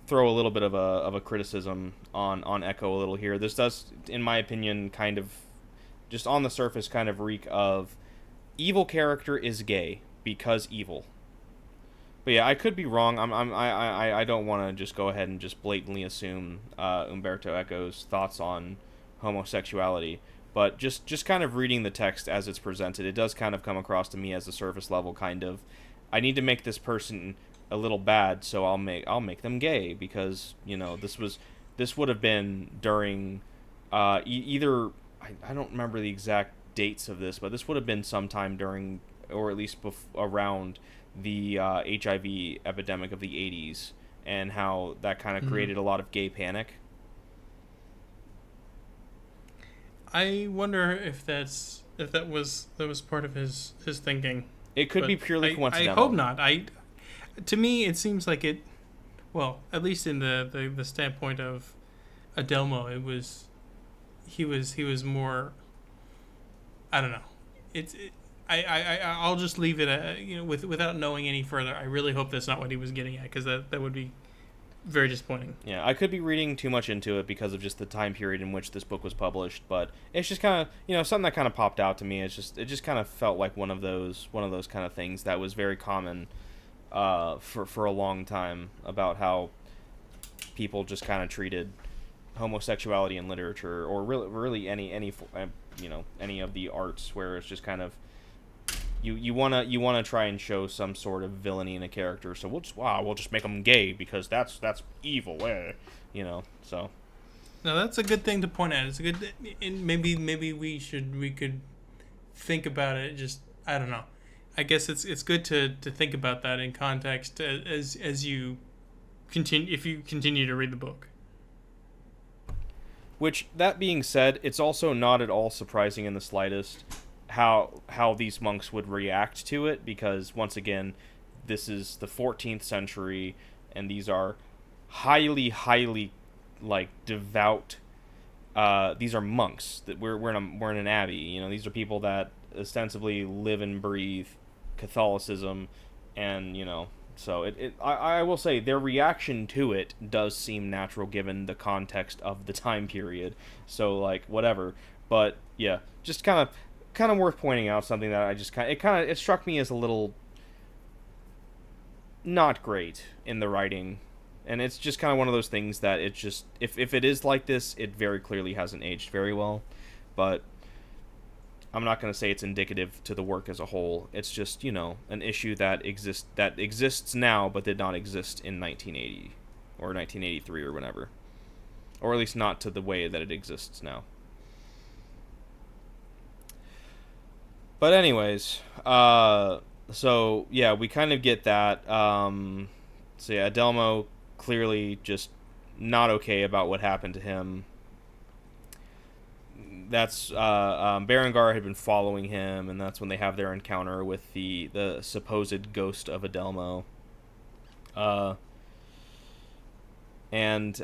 throw a little bit of a criticism on Echo a little here, this does, in my opinion, kind of just on the surface kind of reek of evil character is gay because evil. But yeah, I could be wrong. I don't want to just go ahead and just blatantly assume Umberto Eco's thoughts on homosexuality. But just kind of reading the text as it's presented, it does kind of come across to me as a surface level kind of, I need to make this person a little bad, so I'll make them gay, because this would have been during either I don't remember the exact dates of this, but this would have been sometime during, or at least around the HIV epidemic of the 80s, and how that kind of created a lot of gay panic. I wonder if that was part of his thinking. It could be purely coincidental. I hope not. To me, it seems like it Well, at least in the standpoint of Adelmo, he was more. I don't know. It's it, I'll just leave it without knowing any further. I really hope that's not what he was getting at, because that would be very disappointing. Yeah, I could be reading too much into it because of just the time period in which this book was published, but it's just kind of something that kind of popped out to me. It just kind of felt like one of those kind of things that was very common for a long time, about how people just kind of treated homosexuality in literature, or really any of the arts, where it's just kind of you wanna try and show some sort of villainy in a character, so we'll just make them gay because that's evil, so. No, that's a good thing to point out. It's a good, and maybe we could think about it. Just, I don't know. I guess it's good to think about that in context as you continue, if you continue to read the book. Which, that being said, it's also not at all surprising in the slightest how these monks would react to it, because once again, this is the 14th century, and these are highly like devout. These are monks that we're in an abbey. These are people that ostensibly live and breathe Catholicism, and so I will say their reaction to it does seem natural given the context of the time period. So, like, whatever, but yeah, just kind of worth pointing out something that I just it struck me as a little not great in the writing, and it's just kind of one of those things that it just, if it is like this, it very clearly hasn't aged very well. But I'm not going to say it's indicative to the work as a whole. It's just, an issue that exists now but did not exist in 1980 or 1983 or whenever, or at least not to the way that it exists now. But anyways, so yeah, we kind of get that. So yeah, Adelmo clearly just not okay about what happened to him. That's Berengar had been following him, and that's when they have their encounter with the supposed ghost of Adelmo. And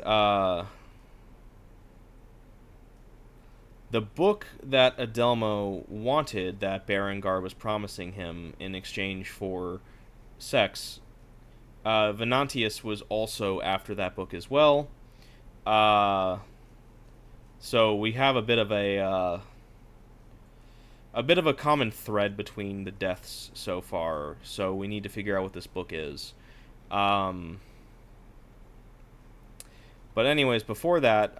the book that Adelmo wanted, that Berengar was promising him in exchange for sex, Venantius was also after that book as well. So we have a bit of a common thread between the deaths so far. So we need to figure out what this book is. But anyways, before that,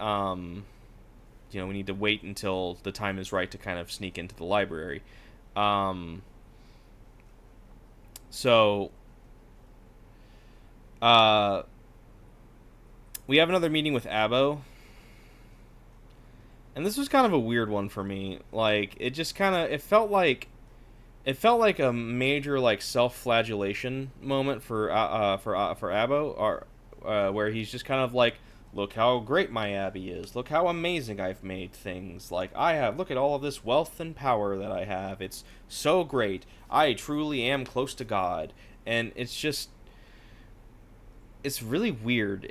we need to wait until the time is right to kind of sneak into the library. So we have another meeting with Abbo. And this was kind of a weird one for me. Like, it just kind of, it felt like a major, like, self-flagellation moment for Abbo, or where he's just kind of like, look how great my abbey is. Look how amazing I've made things. Like, look at all of this wealth and power that I have. It's so great. I truly am close to God. And it's really weird.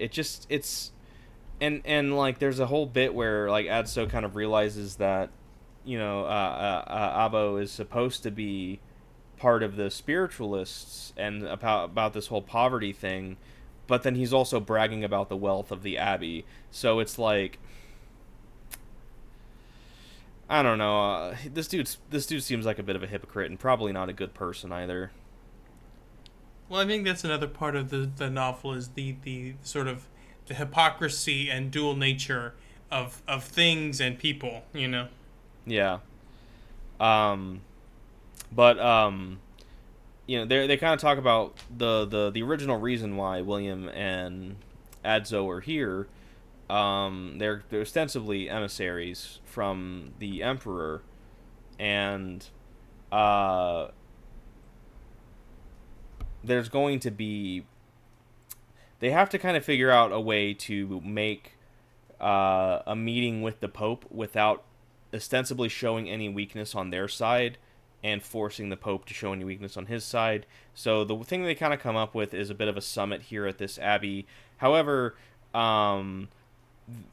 And like, there's a whole bit where, like, Adso kind of realizes that, Abbo is supposed to be part of the spiritualists, and about this whole poverty thing, but then he's also bragging about the wealth of the abbey. So it's like, I don't know. This dude seems like a bit of a hypocrite, and probably not a good person either. Well, I think that's another part of the novel, is the sort of the hypocrisy and dual nature of things and people, Yeah. But they kind of talk about the original reason why William and Adzo are here. They're ostensibly emissaries from the Emperor, and there's going to be, they have to kind of figure out a way to make a meeting with the Pope without ostensibly showing any weakness on their side, and forcing the Pope to show any weakness on his side. So the thing they kind of come up with is a bit of a summit here at this abbey. However, um,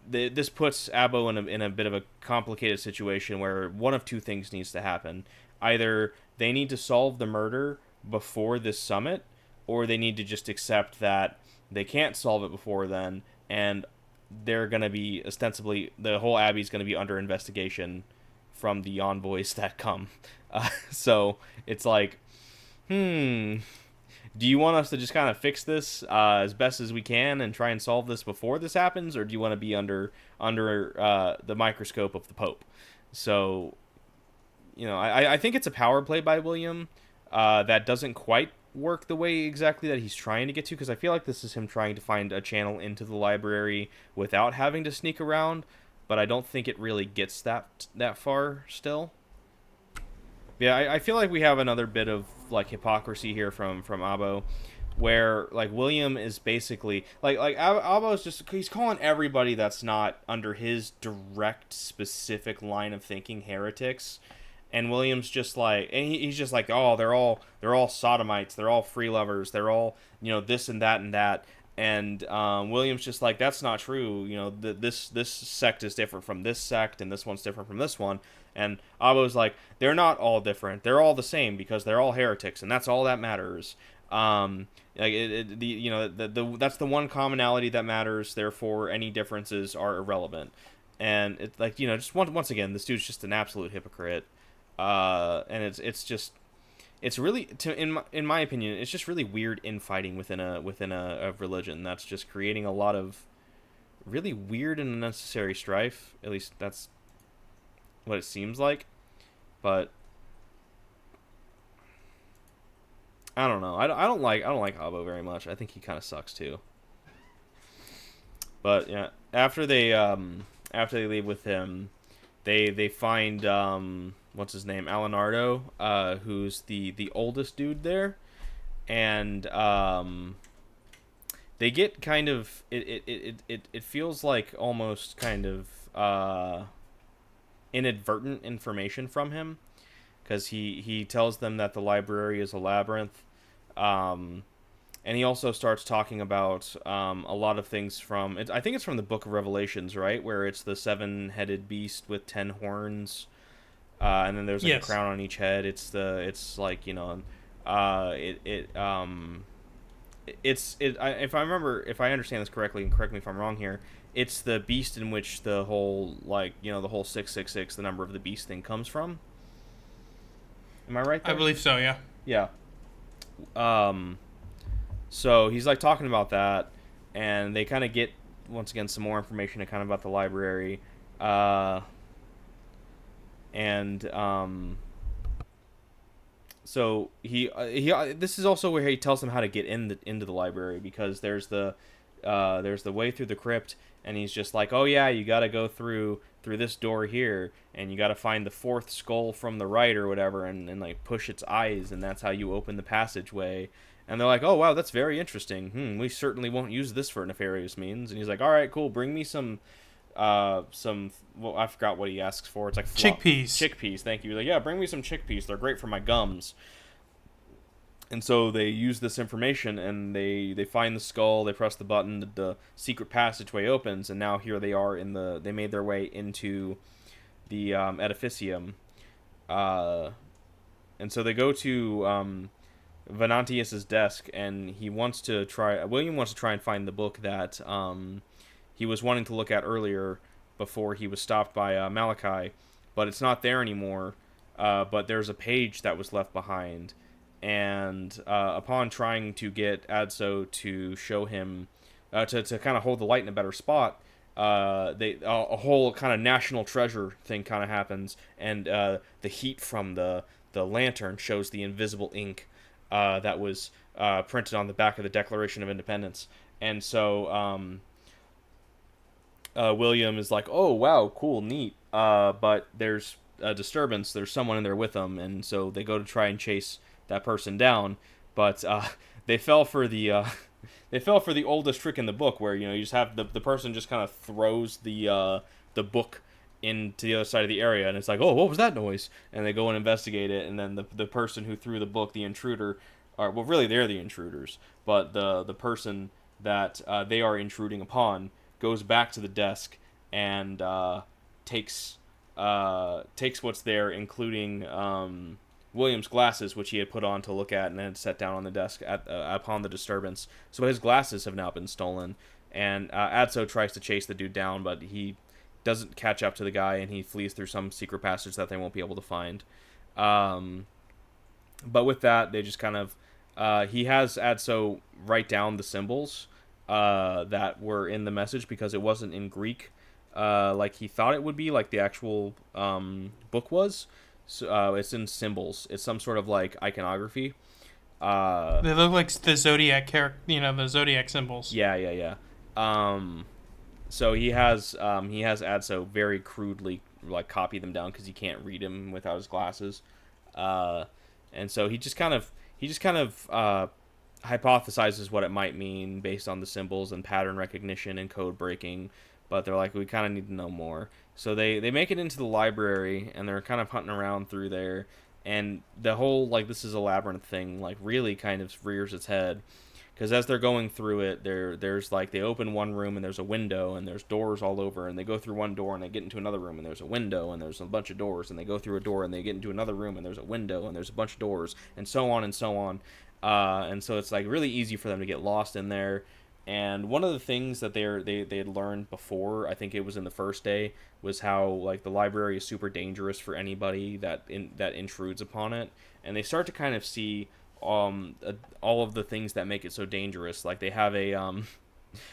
this puts Abbo in a bit of a complicated situation where one of two things needs to happen. Either they need to solve the murder before this summit, or they need to just accept that they can't solve it before then, and they're going to be ostensibly, the whole abbey's going to be under investigation from the envoys that come. So it's like, do you want us to just kind of fix this as best as we can and try and solve this before this happens, or do you want to be under the microscope of the Pope? So, I think it's a power play by William that doesn't quite work the way exactly that he's trying to get to, because I feel like this is him trying to find a channel into the library without having to sneak around, but I don't think it really gets that far still. Yeah, I feel like we have another bit of like hypocrisy here from Abo, where like William is basically like Abo's just, he's calling everybody that's not under his direct specific line of thinking heretics, and William's just like, and he's just like, oh, they're all sodomites, they're all free lovers, they're all this and that and that. And William's just like, that's not true. This sect is different from this sect, and this one's different from this one. And Abo's like, they're not all different. They're all the same because they're all heretics, and that's all that matters. That's the one commonality that matters. Therefore, any differences are irrelevant. And it's like, just once again, this dude's just an absolute hypocrite. And it's really, in my opinion, it's just really weird infighting within a religion that's just creating a lot of really weird and unnecessary strife. At least that's what it seems like. But I don't know. I don't like Abo very much. I think he kind of sucks too. But yeah, after they leave with him, they find what's his name, Alenardo, who's the oldest dude there, and they get kind of it feels like almost kind of inadvertent information from him, because he tells them that the library is a labyrinth, and he also starts talking about a lot of things from I think it's from the Book of Revelations, right, where it's the 7-headed beast with 10 horns. And then there's like a crown on each head. It's like if I understand this correctly, and correct me if I'm wrong here, it's the beast in which the whole the whole 666, the number of the beast thing, comes from. Am I right there? I believe so. Yeah. Yeah. So he's like talking about that, and they kind of get once again some more information kind of about the library. So he this is also where he tells them how to get into the library, because there's the way through the crypt, and he's just like, oh yeah, you got to go through this door here, and you got to find the 4th skull from the right or whatever, and like push its eyes, and that's how you open the passageway. And they're like, oh wow, that's very interesting. We certainly won't use this for nefarious means. And he's like, all right, cool, bring me some I forgot what he asks for. It's like chickpeas, thank you. Like, yeah, bring me some chickpeas, they're great for my gums. And so they use this information, and they find the skull, they press the button, the secret passageway opens, and now here they are they made their way into the edificium, and so they go to Venantius's desk, and William wants to try and find the book that he was wanting to look at earlier before he was stopped by Malachi, but it's not there anymore. But there's a page that was left behind, and upon trying to get Adso to show him, to kind of hold the light in a better spot, a whole kind of national treasure thing kind of happens, and the heat from the lantern shows the invisible ink that was printed on the back of the Declaration of Independence. And so William is like, oh wow, cool, neat, but there's a disturbance, there's someone in there with them, and so they go to try and chase that person down, but they fell for the oldest trick in the book, where you just have the person just kind of throws the book into the other side of the area, and it's like, oh, what was that noise? And they go and investigate it, and then the person who threw the book, the intruder, or well, really they're the intruders, but the person that they are intruding upon goes back to the desk and takes takes what's there, including William's glasses, which he had put on to look at, and then set down on the desk upon the disturbance. So his glasses have now been stolen, and Adso tries to chase the dude down, but he doesn't catch up to the guy, and he flees through some secret passage that they won't be able to find. But with that, they just kind of he has Adso write down the symbols that were in the message, because it wasn't in Greek like he thought it would be, like the actual book was. So, it's in symbols. It's some sort of like iconography. They look like the zodiac the zodiac symbols. Yeah. So he has Adso very crudely like copy them down, because he can't read him without his glasses. And so he just kind of hypothesizes what it might mean based on the symbols and pattern recognition and code breaking. But they're like, we kind of need to know more. So they make it into the library, and they're kind of hunting around through there. And the whole, like, this is a labyrinth thing, like, really kind of rears its head. Because as they're going through it, there's, like, they open one room, and there's a window, and there's doors all over. And they go through one door, and they get into another room, and there's a window, and there's a bunch of doors. And they go through a door, and they get into another room, and there's a window, and there's a bunch of doors, and so on and so on. And so it's, like, really easy for them to get lost in there. And one of the things that they had learned before, I think it was in the first day, was how like the library is super dangerous for anybody that intrudes upon it. And they start to kind of see all of the things that make it so dangerous. Like they have a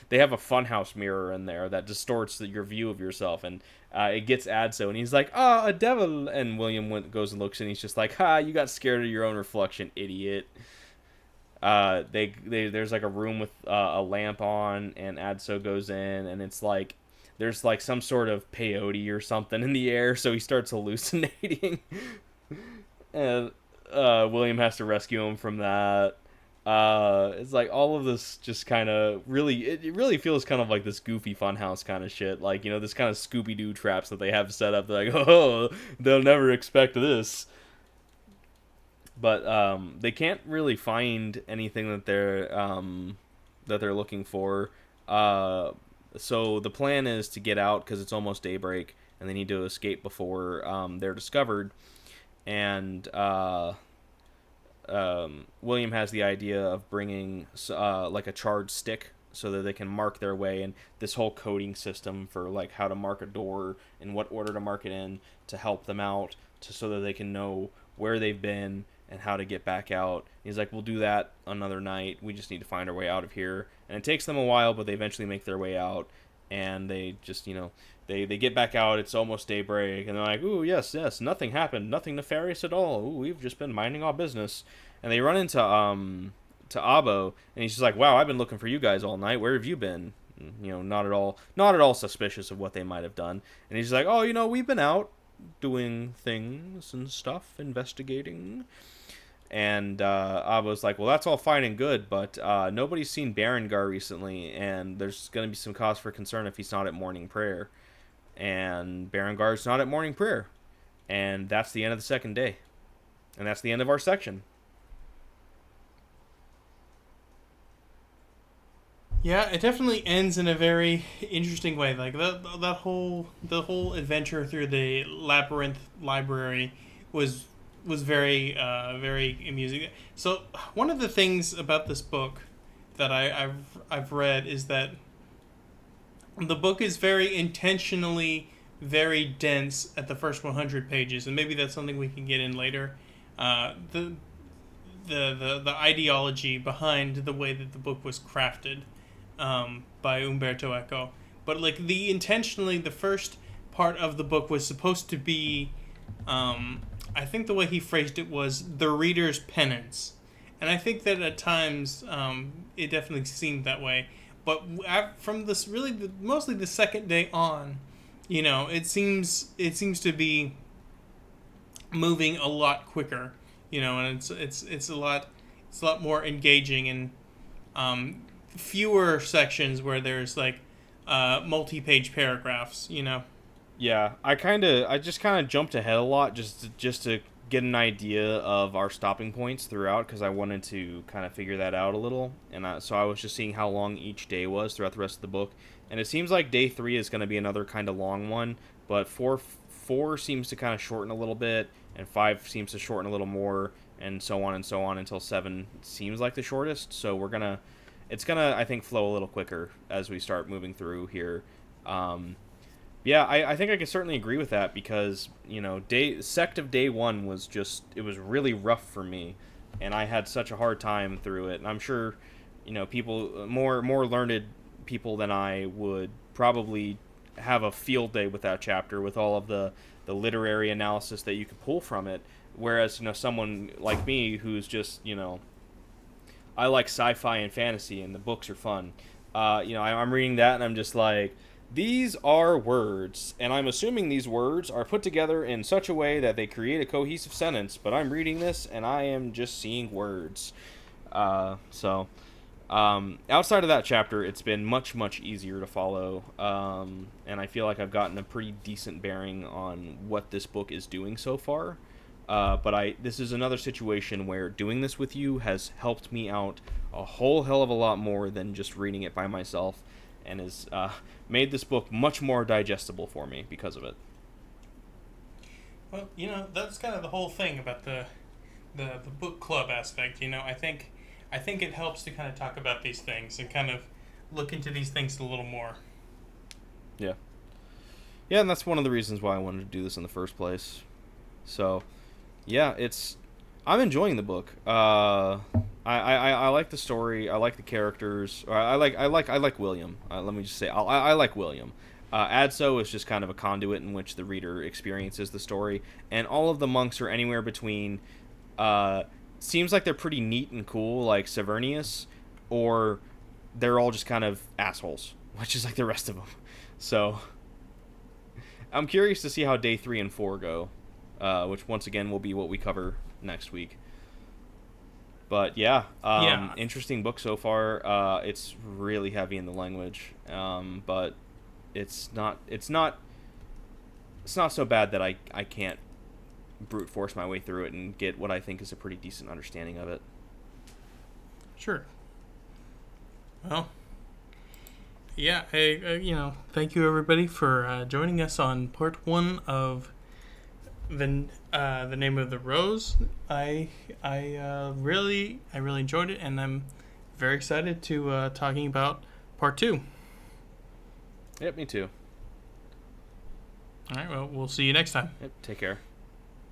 funhouse mirror in there that distorts your view of yourself, and it gets Adso, and he's like, a devil. And William goes and looks, and he's just like, you got scared of your own reflection, idiot. There's like a room with a lamp on, and Adso goes in, and it's like there's like some sort of peyote or something in the air, so he starts hallucinating. And William has to rescue him from that. It's like all of this just kind of it really feels kind of like this goofy funhouse kind of shit, like, you know, this kind of Scooby-Doo traps that they have set up. They're like, oh, they'll never expect this. But they can't really find anything that they're looking for. So the plan is to get out, because it's almost daybreak, and they need to escape before they're discovered. And William has the idea of bringing like a charred stick, so that they can mark their way, and this whole coding system for like how to mark a door and what order to mark it in to help them out, so that they can know where they've been and how to get back out. He's like, we'll do that another night. We just need to find our way out of here. And it takes them a while, but they eventually make their way out. And they just, they get back out. It's almost daybreak. And they're like, ooh, yes, nothing happened. Nothing nefarious at all. Ooh, we've just been minding our business. And they run into to Abo. And he's just like, wow, I've been looking for you guys all night. Where have you been? Not at all suspicious of what they might have done. And he's like, oh, we've been out doing things and stuff, investigating. And Abba's like, well, that's all fine and good, but nobody's seen Berengar recently, and there's going to be some cause for concern if he's not at morning prayer. And Berengar's not at morning prayer. And that's the end of the second day. And that's the end of our section. Yeah, it definitely ends in a very interesting way. Like the whole adventure through the labyrinth library was very very amusing. So one of the things about this book that I've read is that the book is very intentionally very dense at the first 100 pages, and maybe that's something we can get in later. The ideology behind the way that the book was crafted by Umberto Eco, but like the first part of the book was supposed to be, I think the way he phrased it was the reader's penance, and I think that at times it definitely seemed that way. But from this mostly the second day on, it seems to be moving a lot quicker, and it's a lot more engaging, and fewer sections where there's like multi-page paragraphs. Yeah, I just kind of jumped ahead a lot just to get an idea of our stopping points throughout because I wanted to kind of figure that out a little, and so I was just seeing how long each day was throughout the rest of the book, and it seems like day 3 is going to be another kind of long one, but four seems to kind of shorten a little bit, and 5 seems to shorten a little more, and so on until 7 seems like the shortest. So it's gonna I think flow a little quicker as we start moving through here. Yeah, I think I can certainly agree with that because Sect of Day 1 was it was really rough for me, and I had such a hard time through it. And I'm sure, people more learned people than I would probably have a field day with that chapter with all of the literary analysis that you could pull from it. Whereas someone like me who's just I like sci-fi and fantasy and the books are fun. I'm reading that and I'm just like, these are words, and I'm assuming these words are put together in such a way that they create a cohesive sentence, but I'm reading this, and I am just seeing words. Outside of that chapter, it's been much, much easier to follow, and I feel like I've gotten a pretty decent bearing on what this book is doing so far. But this is another situation where doing this with you has helped me out a whole hell of a lot more than just reading it by myself, and has made this book much more digestible for me because of it. Well, that's kind of the whole thing about the book club aspect. I think it helps to kind of talk about these things and kind of look into these things a little more. Yeah. Yeah, and that's one of the reasons why I wanted to do this in the first place. So, yeah, I'm enjoying the book. I like the story. I like the characters. I like William. Let me just say, I like William. Adso is just kind of a conduit in which the reader experiences the story, and all of the monks are anywhere between. Seems like they're pretty neat and cool, like Severnius, or they're all just kind of assholes, which is like the rest of them. So, I'm curious to see how day 3 and 4 go, which once again will be what we cover next week. But yeah, interesting book so far. It's really heavy in the language, but it's not so bad that I can't brute force my way through it and get what I think is a pretty decent understanding of it. Sure. Well, yeah. Thank you everybody for joining us on part 1 of the Name of the Rose. I really enjoyed it, and I'm very excited to talking about part 2. Yep, me too. All right. Well, we'll see you next time. Yep, take care.